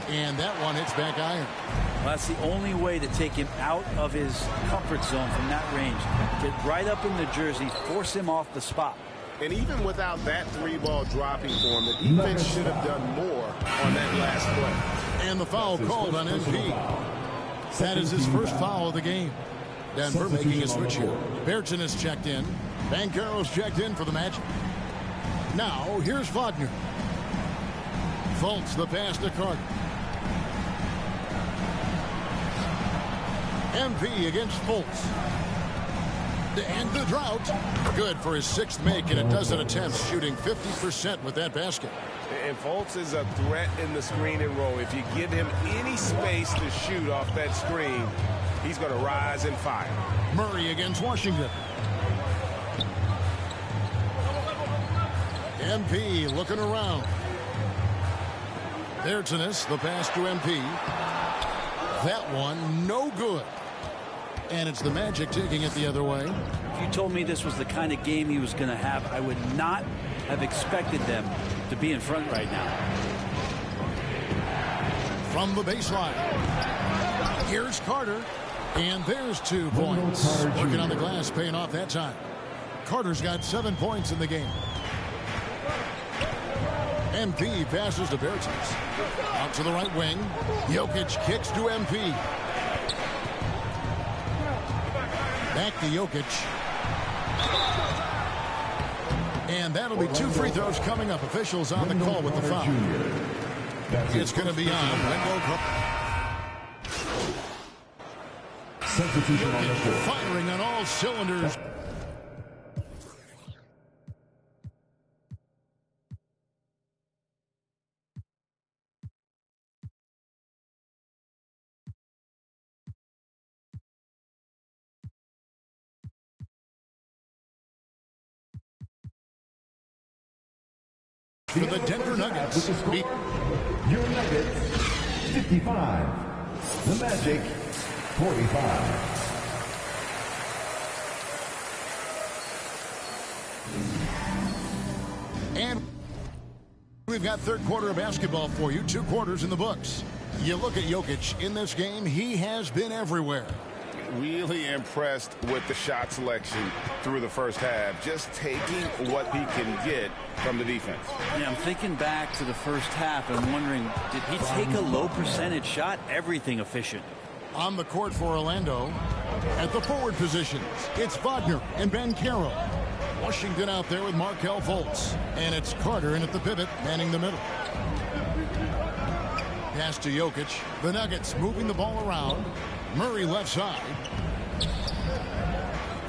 And that one hits back iron. Well, that's the only way to take him out of his comfort zone from that range. Get right up in the jersey, force him off the spot. And even without that 3-ball dropping for him, the defense should have done more on that last play. And the foul called on MP. That is his first foul of the game. Denver making a switch here. Bertson is checked in. Banchero's checked in for the Magic. Now, here's Wagner. Fultz the pass to Carter. MP against Fultz. To end the drought. Good for his 6th make in a dozen attempts, shooting 50% with that basket. And Fultz is a threat in the screen and roll. If you give him any space to shoot off that screen, he's going to rise and fire. Murray against Washington. MP looking around. Bertson, the pass to MP. That one, no good. And it's the Magic taking it the other way. If you told me this was the kind of game he was going to have, I would not have expected them to be in front right now. From the baseline. Here's Carter. And there's 2 points. Working on the glass, paying off that time. Carter's got 7 points in the game. MP passes to Bertson. Out to the right wing. Jokic kicks to MP. Back to Jokic. And that'll be 2 free throws coming up. Officials on the call with the foul. It's going to be on. Jokic firing on all cylinders. For the Denver Nuggets. Your Nuggets, 55. The Magic, 45. And we've got third quarter of basketball for you. 2 quarters in the books. You look at Jokic in this game, he has been everywhere. Really impressed with the shot selection through the first half. Just taking what he can get from the defense. Yeah, I'm thinking back to the first half and wondering, did he take a low percentage shot? Everything efficient. On the court for Orlando, at the forward positions, it's Wagner and Banchero. Washington out there with Markelle Fultz. And it's Carter in at the pivot, manning the middle. Pass to Jokic. The Nuggets moving the ball around. Murray left side.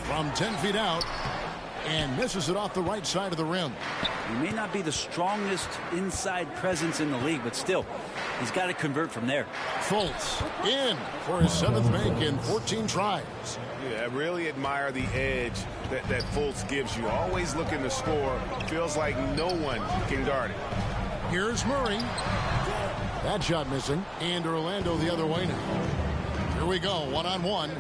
From 10 feet out. And misses it off the right side of the rim. He may not be the strongest inside presence in the league, but still, he's got to convert from there. Fultz in for his 7th make in 14 tries. Yeah, I really admire the edge that Fultz gives you. Always looking to score. Feels like no one can guard it. Here's Murray. That shot missing. And Orlando the other way now. Here we go, one-on-one.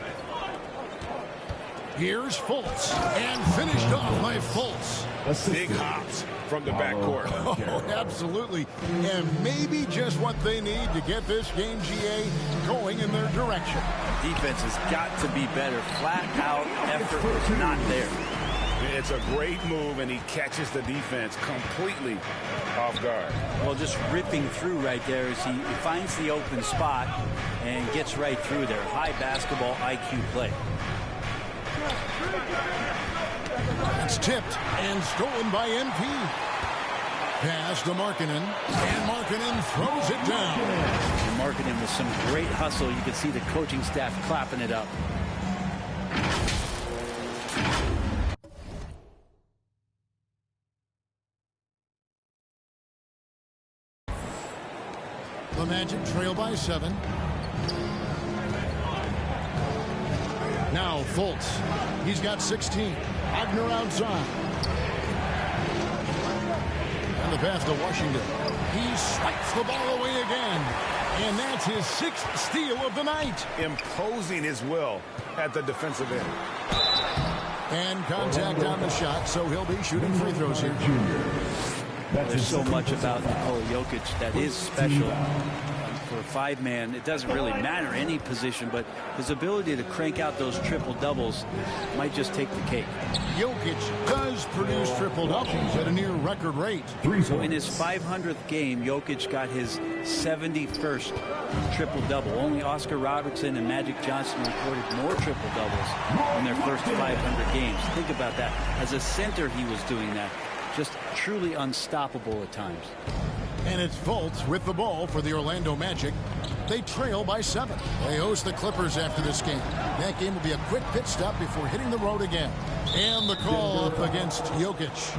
Here's Fultz. And finished off by Fultz. Big hops from the backcourt. Oh, absolutely. And maybe just what they need to get this game, GA, going in their direction. Defense has got to be better. Flat out effort is not there. It's a great move, and he catches the defense completely off guard. Well, just ripping through right there as he finds the open spot and gets right through there. High basketball IQ play. It's tipped and stolen by MP. Pass to Markkanen, and Markkanen throws it down. And Markkanen with some great hustle. You can see the coaching staff clapping it up. The Magic trail by 7. Now Fultz. He's got 16. Wagner outside. And the pass to Washington. He swipes the ball away again. And that's his 6th steal of the night. Imposing his will at the defensive end. And contact on the shot, so he'll be shooting free throws here. There's so much about Nikola Jokic that is special. For a 5-man, it doesn't really matter any position, but his ability to crank out those triple-doubles might just take the cake. Jokic does produce triple-doubles at a near record rate. So in his 500th game, Jokic got his 71st triple-double. Only Oscar Robertson and Magic Johnson recorded more triple-doubles in their first 500 games. Think about that. As a center, he was doing that. Just truly unstoppable at times. And it's Fultz with the ball for the Orlando Magic. They trail by 7. They host the Clippers after this game. That game will be a quick pit stop before hitting the road again. And the call up against Jokic.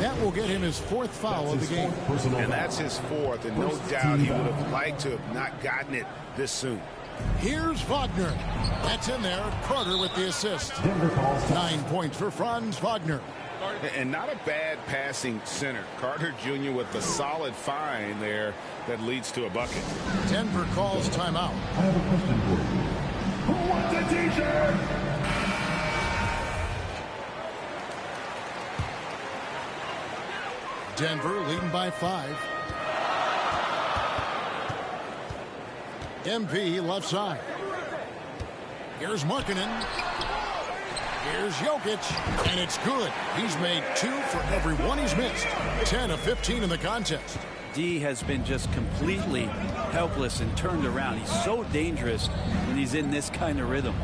That will get him his 4th foul of the game. And that's his 4th, and no doubt he would have liked to have not gotten it this soon. Here's Wagner. That's in there. Carter with the assist. 9 points for Franz Wagner. And not a bad passing center. Carter Jr. with the solid find there that leads to a bucket. Denver calls timeout. I have a question for you. Who wants a t-shirt? Denver leading by 5. MP left side. Here's Markkanen. Here's Jokic, and it's good. He's made 2 for every one he's missed. 10 of 15 in the contest. D has been just completely helpless and turned around. He's so dangerous when he's in this kind of rhythm.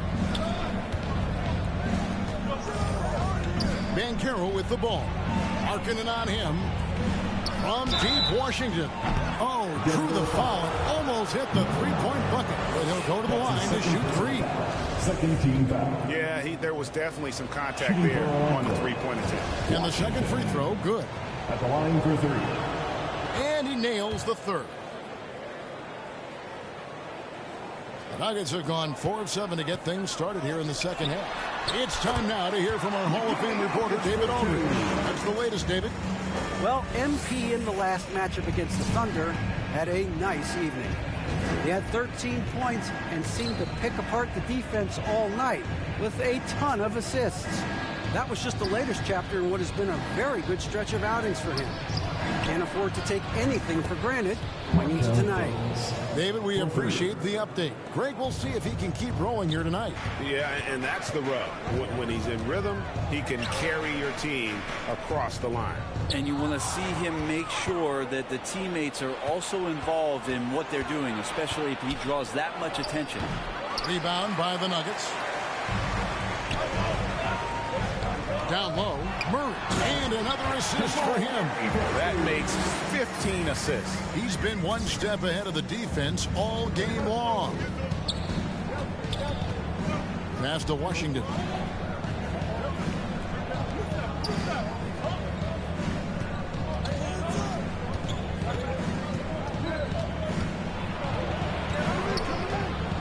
Banchero with the ball. Markkanen on him. From deep Washington. Oh, drew the foul. Almost hit the 3-point bucket. But he'll go to the line to shoot 3. Second team foul. Yeah, there was definitely some contact there on the 3-point attempt. And the second free throw, good. At the line for 3. And he nails the 3rd. The Nuggets have gone 4 of 7 to get things started here in the second half. It's time now to hear from our Hall of Fame reporter, David Aldridge. That's the latest, David. Well, MP in the last matchup against the Thunder had a nice evening. He had 13 points and seemed to pick apart the defense all night with a ton of assists. That was just the latest chapter in what has been a very good stretch of outings for him. Can't afford to take anything for granted going into tonight. David, we appreciate the update. Greg, we'll see if he can keep rolling here tonight. Yeah, and that's the rub. When he's in rhythm, he can carry your team across the line. And you want to see him make sure that the teammates are also involved in what they're doing, especially if he draws that much attention. Rebound by the Nuggets. Down low, Murray, and another assist for him. That makes 15 assists. He's been one step ahead of the defense all game long. Pass to Washington.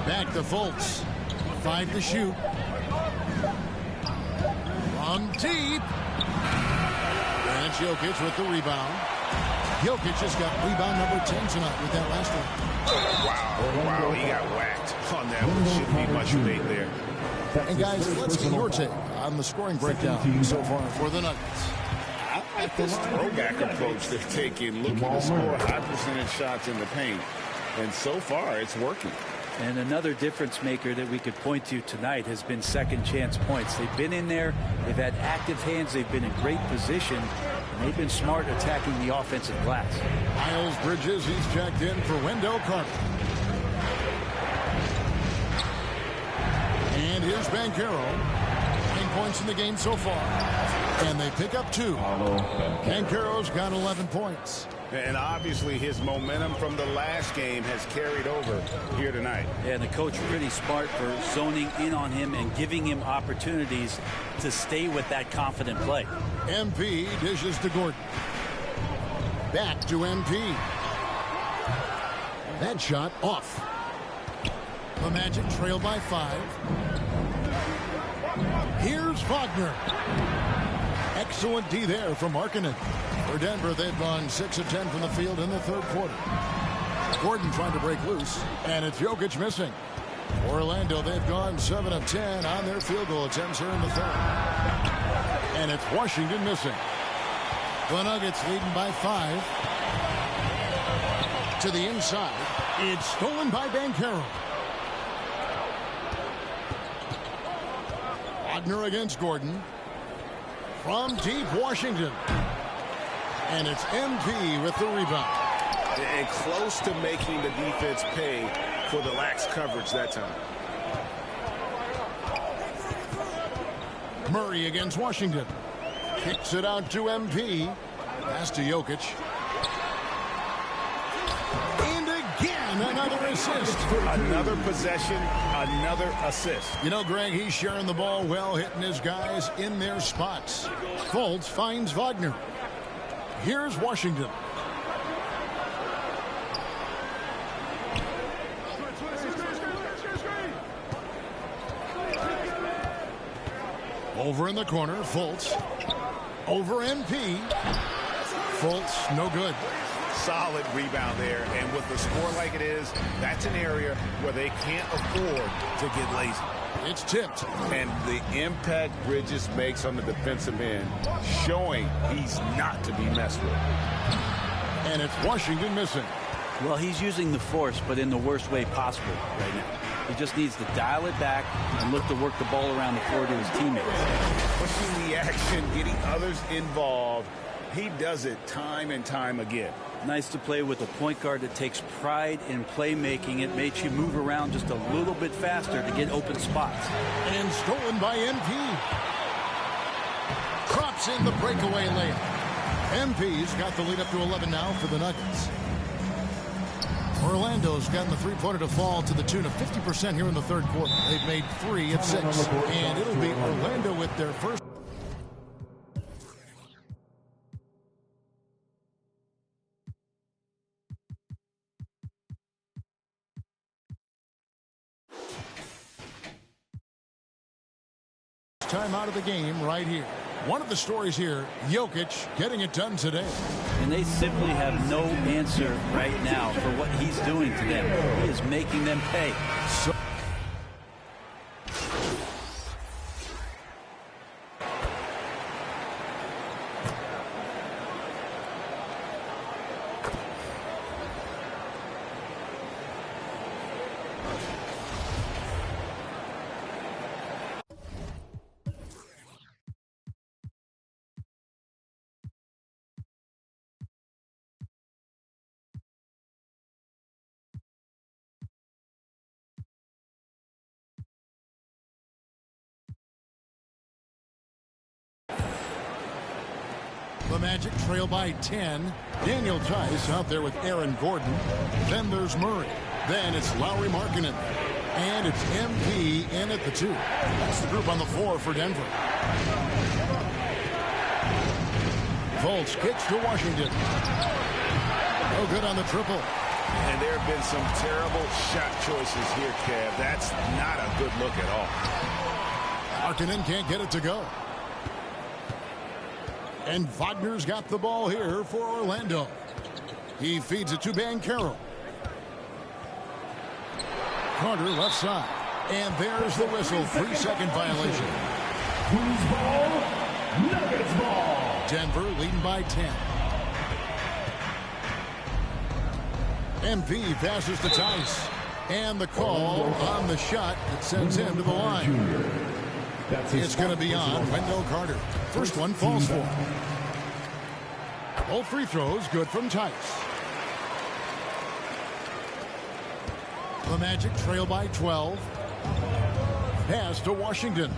Back to Fultz. 5 to shoot. From deep. That's Jokic with the rebound. Jokic just got rebound number 10 tonight with that last one. Wow, he got whacked on that one. Shouldn't be much debate there. And guys, let's get your take on the scoring breakdown so far for the Nuggets. I like this throwback approach they're taking, looking to score high percentage shots in the paint. And so far, it's working. And another difference maker that we could point to tonight has been second chance points. They've been in there. They've had active hands. They've been in great position. And they've been smart attacking the offensive glass. Miles Bridges, he's checked in for Wendell Carter. And here's Banchero. 9 points in the game so far. And they pick up 2. Banchero's got 11 points. And obviously his momentum from the last game has carried over here tonight. Yeah, and the coach pretty smart for zoning in on him and giving him opportunities to stay with that confident play. MP dishes to Gordon. Back to MP. That shot off. The Magic trail by 5. Here's Wagner. Excellent D there from Markkanen. For Denver, they've gone 6 of 10 from the field in the third quarter. Gordon trying to break loose, and it's Jokic missing. For Orlando, they've gone 7 of 10 on their field goal attempts here in the third. And it's Washington missing. The Nuggets leading by 5. To the inside. It's stolen by Banchero. Wagner against Gordon. From deep, Washington. And it's MP with the rebound. And close to making the defense pay for the lax coverage that time. Murray against Washington. Kicks it out to MP. Pass to Jokic. And again, another assist. Another possession, another assist. You know, Greg, he's sharing the ball well, hitting his guys in their spots. Fultz finds Wagner. Here's Washington. Over in the corner, Fultz. Over MP. Fultz, no good. Solid rebound there, and with the score like it is, that's an area where they can't afford to get lazy. It's tipped. And the impact Bridges makes on the defensive end, showing he's not to be messed with. And it's Washington missing. Well, he's using the force, but in the worst way possible right now. He just needs to dial it back and look to work the ball around the floor to his teammates. Pushing the action, getting others involved. He does it time and time again. Nice to play with a point guard that takes pride in playmaking. It makes you move around just a little bit faster to get open spots. And stolen by MP. Drops in the breakaway layup. MP's got the lead up to 11 now for the Nuggets. Orlando's gotten the three-pointer to fall to the tune of 50% here in the third quarter. They've made 3 of 6. And it'll be Orlando with their first. Time out of the game right here. One of the stories here, Jokic getting it done today. And they simply have no answer right now for what he's doing to them. He is making them pay. The Magic trail by 10. Daniel Tice out there with Aaron Gordon. Then there's Murray. Then it's Lauri Markkanen. And it's MP in at the 2. That's the group on the floor for Denver. Fultz kicks to Washington. No good on the triple. And there have been some terrible shot choices here, Kev. That's not a good look at all. Markkanen can't get it to go. And Wagner's got the ball here for Orlando. He feeds it to Banchero. Carter left side. And there's the whistle. 3-second violation. Who's ball? Nuggets ball. Denver leading by 10. MP passes to Tice. And the call on the shot that sends him to the line. It's going to be on Wendell Carter. First one falls for him. Both free throws good from Tice. The Magic trail by 12. Pass to Washington.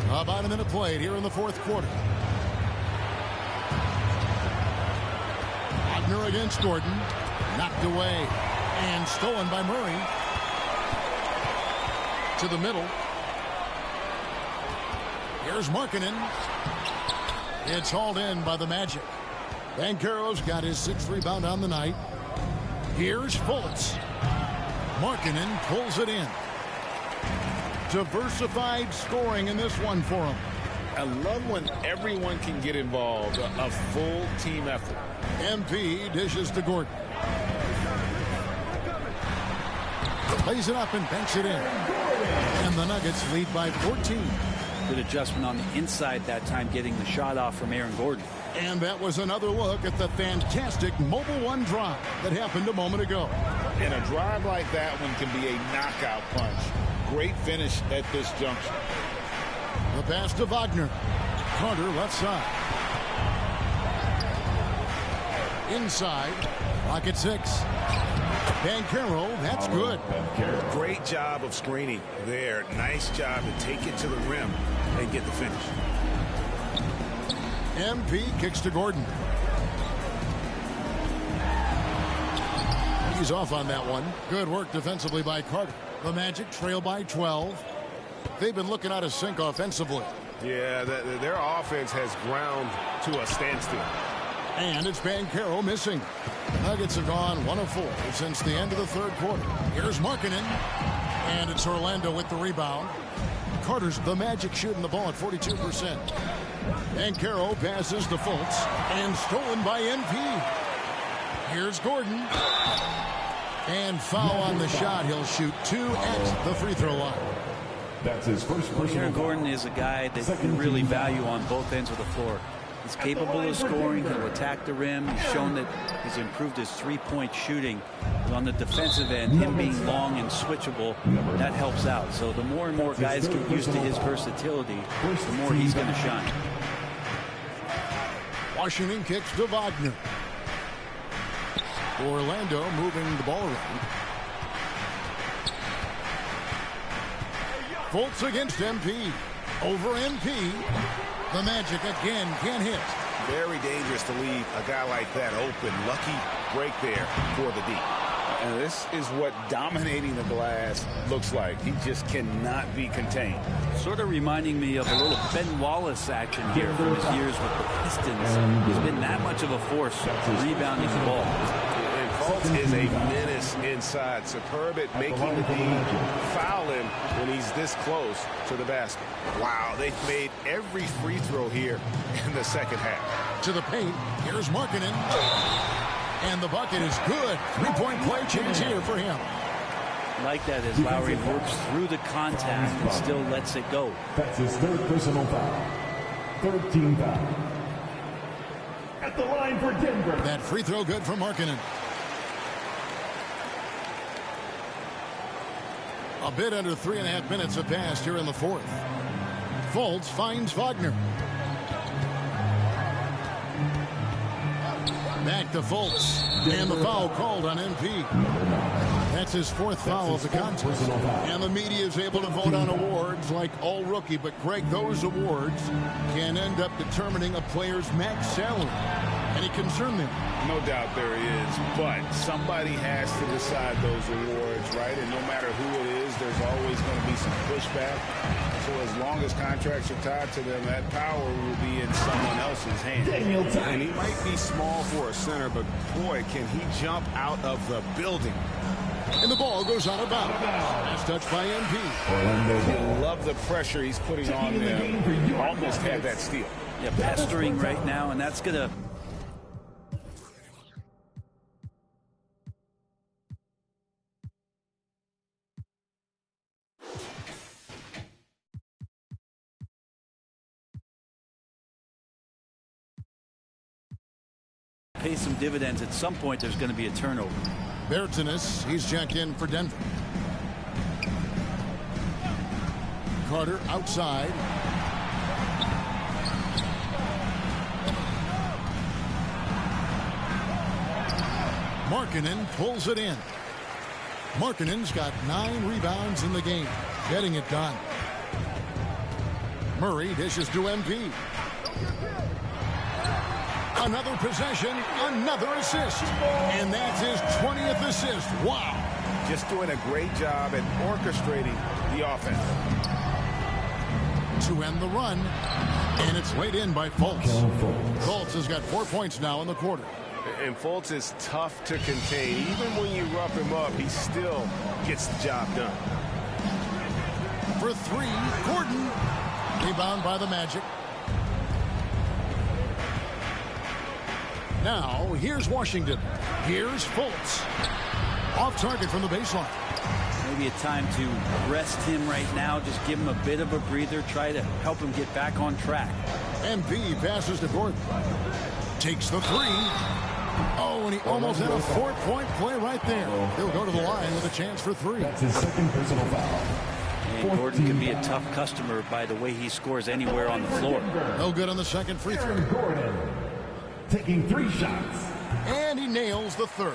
About a minute played here in the fourth quarter. Wagner against Gordon. Knocked away and stolen by Murray. To the middle. Here's Markkanen. It's hauled in by the Magic. Banchero's got his 6th rebound on the night. Here's Fultz. Markkanen pulls it in. Diversified scoring in this one for him. I love when everyone can get involved. A full team effort. MP dishes to Gordon. Plays it up and banks it in. And the Nuggets lead by 14. Good adjustment on the inside that time, getting the shot off from Aaron Gordon. And that was another look at the fantastic Mobile One drive that happened a moment ago. And a drive like that one can be a knockout punch. Great finish at this junction. The pass to Wagner. Carter left side. Inside. Rocket 6. Banchero, that's good. Great job of screening there. Nice job to take it to the rim and get the finish. MP kicks to Gordon. He's off on that one. Good work defensively by Carter. The Magic trail by 12. They've been looking out of sync offensively. Yeah, their offense has ground to a standstill. And it's Banchero missing. Nuggets have gone 1 of 4 since the end of the third quarter. Here's Markkanen. And it's Orlando with the rebound. Carter's the Magic shooting the ball at 42%. Banchero passes to Fultz. And stolen by MP. Here's Gordon. And foul on the shot. He'll shoot 2 at the free throw line. That's his first personal. Aaron Gordon is a guy that you really value on both ends of the floor. He's capable of scoring. He'll attack the rim. He's shown that he's improved his three-point shooting. But on the defensive end, him being long and switchable, that helps out. So the more and more guys get used to his versatility, the more he's going to shine. Washington kicks to Wagner. Orlando moving the ball around. Fultz against MP. Over MP. The Magic again can't hit. Very dangerous to leave a guy like that open. Lucky break there for the D. And this is what dominating the glass looks like. He just cannot be contained. Sort of reminding me of a little Ben Wallace action here from his years with the Pistons. He's been that much of a force rebounding the ball. And Fultz is a menace inside. Superb at making the D foul him when he's this close to the basket. Wow, they've made every free throw here in the second half. To the paint. Here's Markkanen. And the bucket is good. Three-point play chance here for him. Like that as Lowry works through the contact and still lets it go. That's his third personal foul. Third team foul. At the line for Denver. That free throw good for Markkanen. A bit under 3.5 minutes have passed here in the fourth. Fultz finds Wagner. Back to Fultz. And the foul called on MP. That's his fourth foul of the contest. And the media is able to vote on awards like all rookie. But, Greg, those awards can end up determining a player's max salary. Any concern there? No doubt there is, but somebody has to decide those awards, right? And no matter who it is, there's always going to be some pushback. So as long as contracts are tied to them, that power will be in someone else's hands. And he might be small for a center, but boy, can he jump out of the building. And the ball goes out of bounds. That's touched by MP. You love the pressure he's putting on them. Almost had that steal. Yeah, pestering right now, and that's going to... pay some dividends. At some point there's going to be a turnover. Bertanis, he's checked in for Denver. Carter outside. Markkanen pulls it in. Markkanen's got 9 rebounds in the game, getting it done. Murray dishes to MP. Another possession, another assist. And that's his 20th assist. Wow. Just doing a great job at orchestrating the offense. To end the run. And it's laid in by Fultz. Fultz has got 4 points now in the quarter. And Fultz is tough to contain. Even when you rough him up, he still gets the job done. For 3, Gordon. Rebound by the Magic. Now, here's Washington. Here's Fultz. Off target from the baseline. Maybe a time to rest him right now. Just give him a bit of a breather. Try to help him get back on track. MP passes to Gordon. Takes the 3. Oh, and he almost had a 4-point play right there. He'll go to the line with a chance for 3. That's his second personal foul. And Gordon can be a tough customer by the way he scores anywhere on the floor. No good on the second free throw. Gordon taking 3 shots. And he nails the 3rd.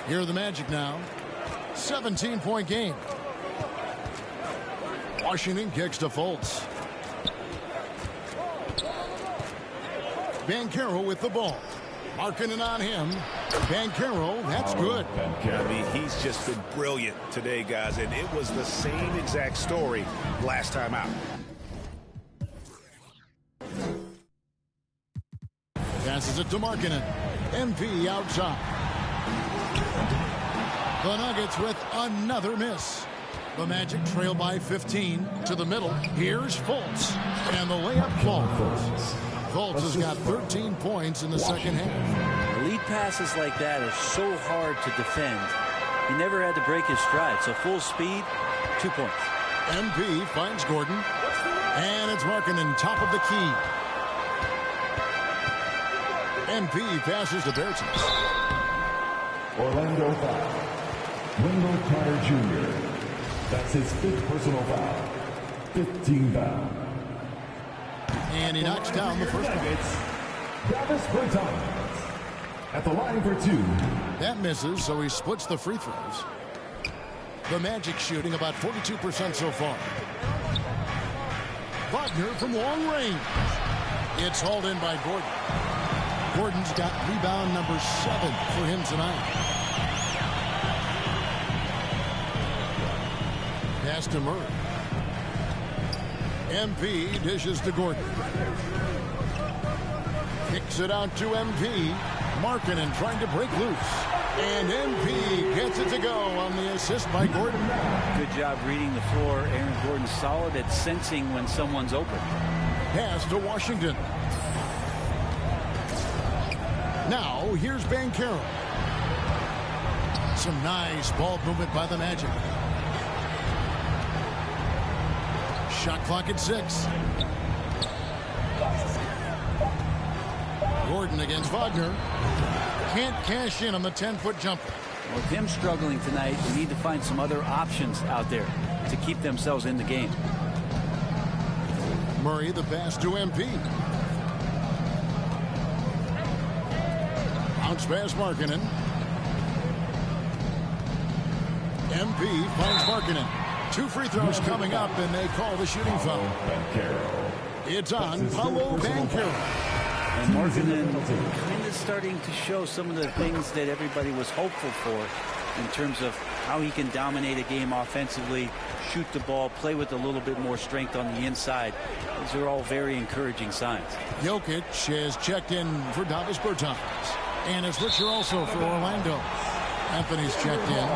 Here are the Magic now. 17-point game. Washington kicks to Fultz. Banchero with the ball. Markkanen on him. Banchero, that's good. I mean, he's just been brilliant today, guys, and it was the same exact story last time out. Passes it to Markkanen. MP outside. The Nuggets with another miss. The Magic trail by 15 to the middle. Here's Fultz. And the layup falls. Fultz has got 13 points in the second half. Lead passes like that are so hard to defend. He never had to break his stride. So full speed, 2 points. MP finds Gordon. And it's Markkanen top of the key. MP passes to Bertans. Orlando foul. Wendell Carter Jr. That's his 5th personal foul. 15 foul. And he knocks down the first one. Davis Bertans at the line for 2. That misses, so he splits the free throws. The Magic shooting about 42% so far. Wagner from long range. It's hauled in by Gordon. Gordon's got rebound number 7 for him tonight. Pass to Murray. MP dishes to Gordon. Kicks it out to MP. Markkanen trying to break loose. And MP gets it to go on the assist by Gordon. Good job reading the floor. Aaron Gordon solid at sensing when someone's open. Pass to Washington. Now, here's Bankero. Some nice ball movement by the Magic. Shot clock at 6. Gordon against Wagner. Can't cash in on the 10-foot jumper. With him struggling tonight, they need to find some other options out there to keep themselves in the game. Murray the pass to MP. Bounce pass Markkanen. MP finds Markkanen. 2 free throws coming up, and they call the shooting foul. It's on Koua Vang. And Markkanen kind of starting to show some of the things that everybody was hopeful for in terms of how he can dominate a game offensively, shoot the ball, play with a little bit more strength on the inside. Those are all very encouraging signs. Jokic has checked in for Davis Bertans. And it's Richard also for Orlando. Anthony's checked in.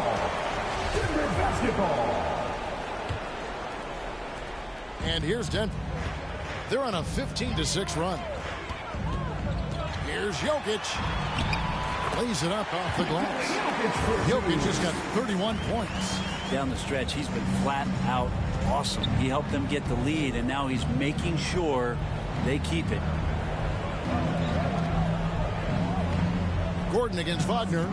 And here's Denver. They're on a 15-6 run. Here's Jokic. Lays it up off the glass. Jokic just got 31 points. Down the stretch, he's been flat out awesome. He helped them get the lead, and now he's making sure they keep it. Gordon against Wagner.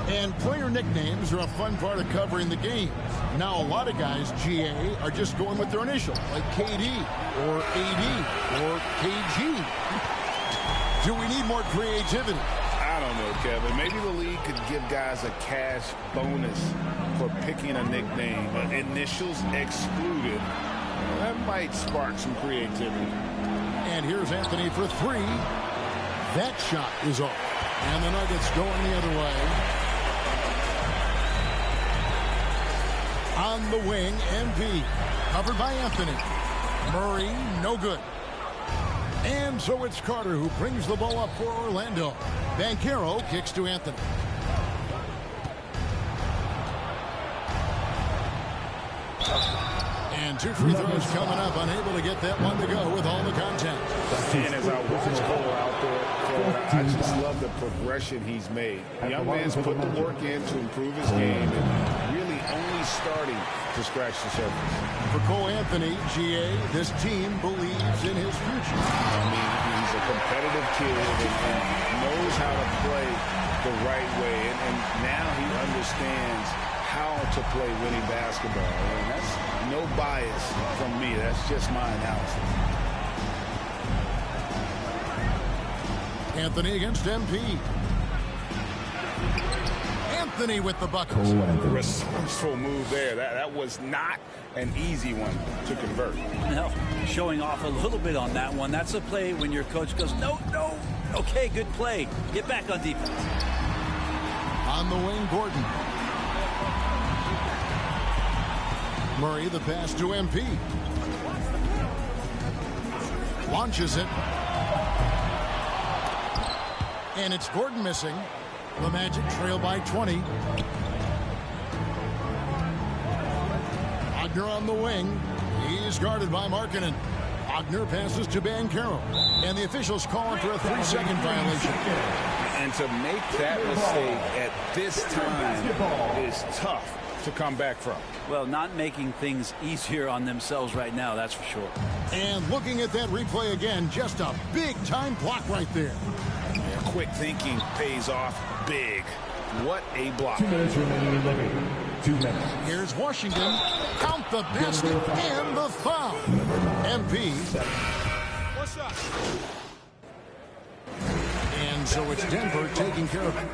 And player nicknames are a fun part of covering the game. Now, a lot of guys, GA, are just going with their initial, like KD or AD or KG. Do we need more creativity? I don't know, Kevin. Maybe the league could give guys a cash bonus for picking a nickname, but initials excluded. That might spark some creativity. And here's Anthony for 3. That shot is off. And the Nuggets going the other way. On the wing, MP. Covered by Anthony. Murray, no good. And so it's Carter who brings the ball up for Orlando. Bankero kicks to Anthony. And 2 free throws coming up. Unable to get that one to go with all the contact. And as I watch Cole out there, I just love the progression he's made. The young man's put the work in to improve his game and really only starting to scratch the surface. For Cole Anthony, GA, this team believes in his future. I mean, he's a competitive kid and knows how to play the right way. And now he understands how to play winning basketball. And that's no bias from me. That's just my analysis. Anthony against MP. Anthony with the bucket. Resourceful move there. That was not an easy one to convert. No, showing off a little bit on that one. That's a play when your coach goes, no, no. Okay, good play. Get back on defense. On the wing, Gordon. Murray, the pass to MP. Launches it. And it's Gordon missing. The Magic trail by 20. Wagner on the wing. He's guarded by Markkanen. Wagner passes to Bankero. And the officials calling for a 3-second violation. And to make that mistake at this time is tough to come back from. Well, not making things easier on themselves right now, that's for sure. And looking at that replay again, just a big-time block right there. Quick thinking pays off big. What a block. 2 minutes remaining in the game. 2 minutes. Here's Washington. Count the basket and the foul. MP. What's up? And so it's Denver taking care of it.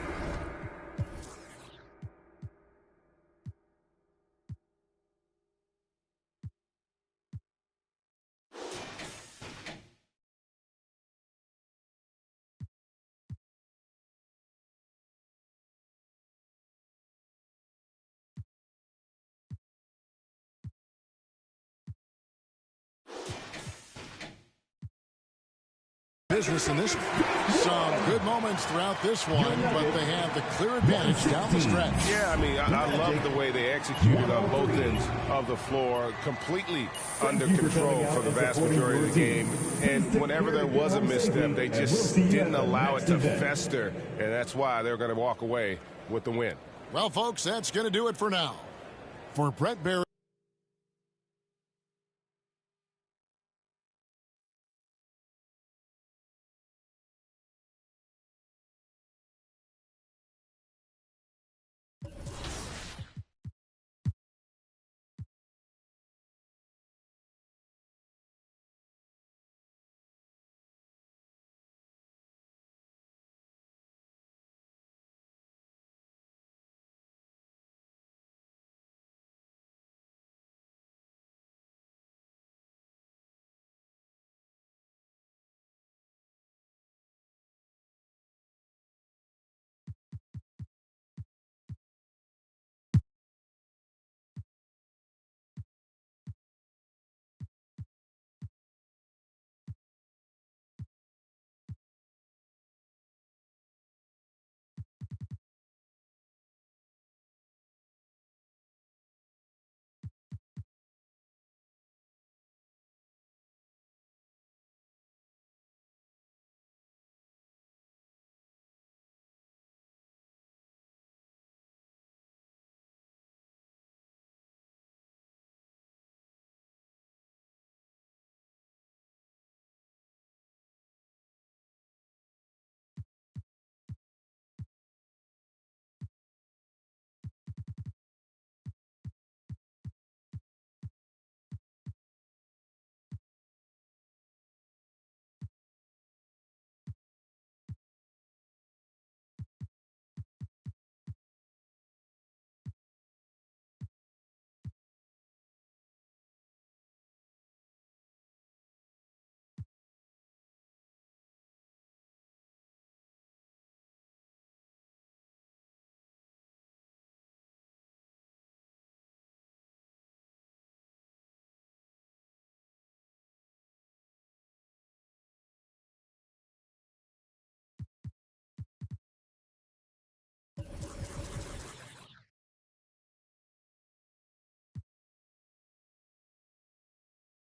business in this one. Some good moments throughout this one, but they have the clear advantage down the stretch. Yeah, I mean, I love the way they executed on both ends of the floor, completely under control for the vast majority of the game. And whenever there was a misstep, they just didn't allow it to fester, and that's why they're going to walk away with the win. Well, folks, that's going to do it for now. For Brett Barry.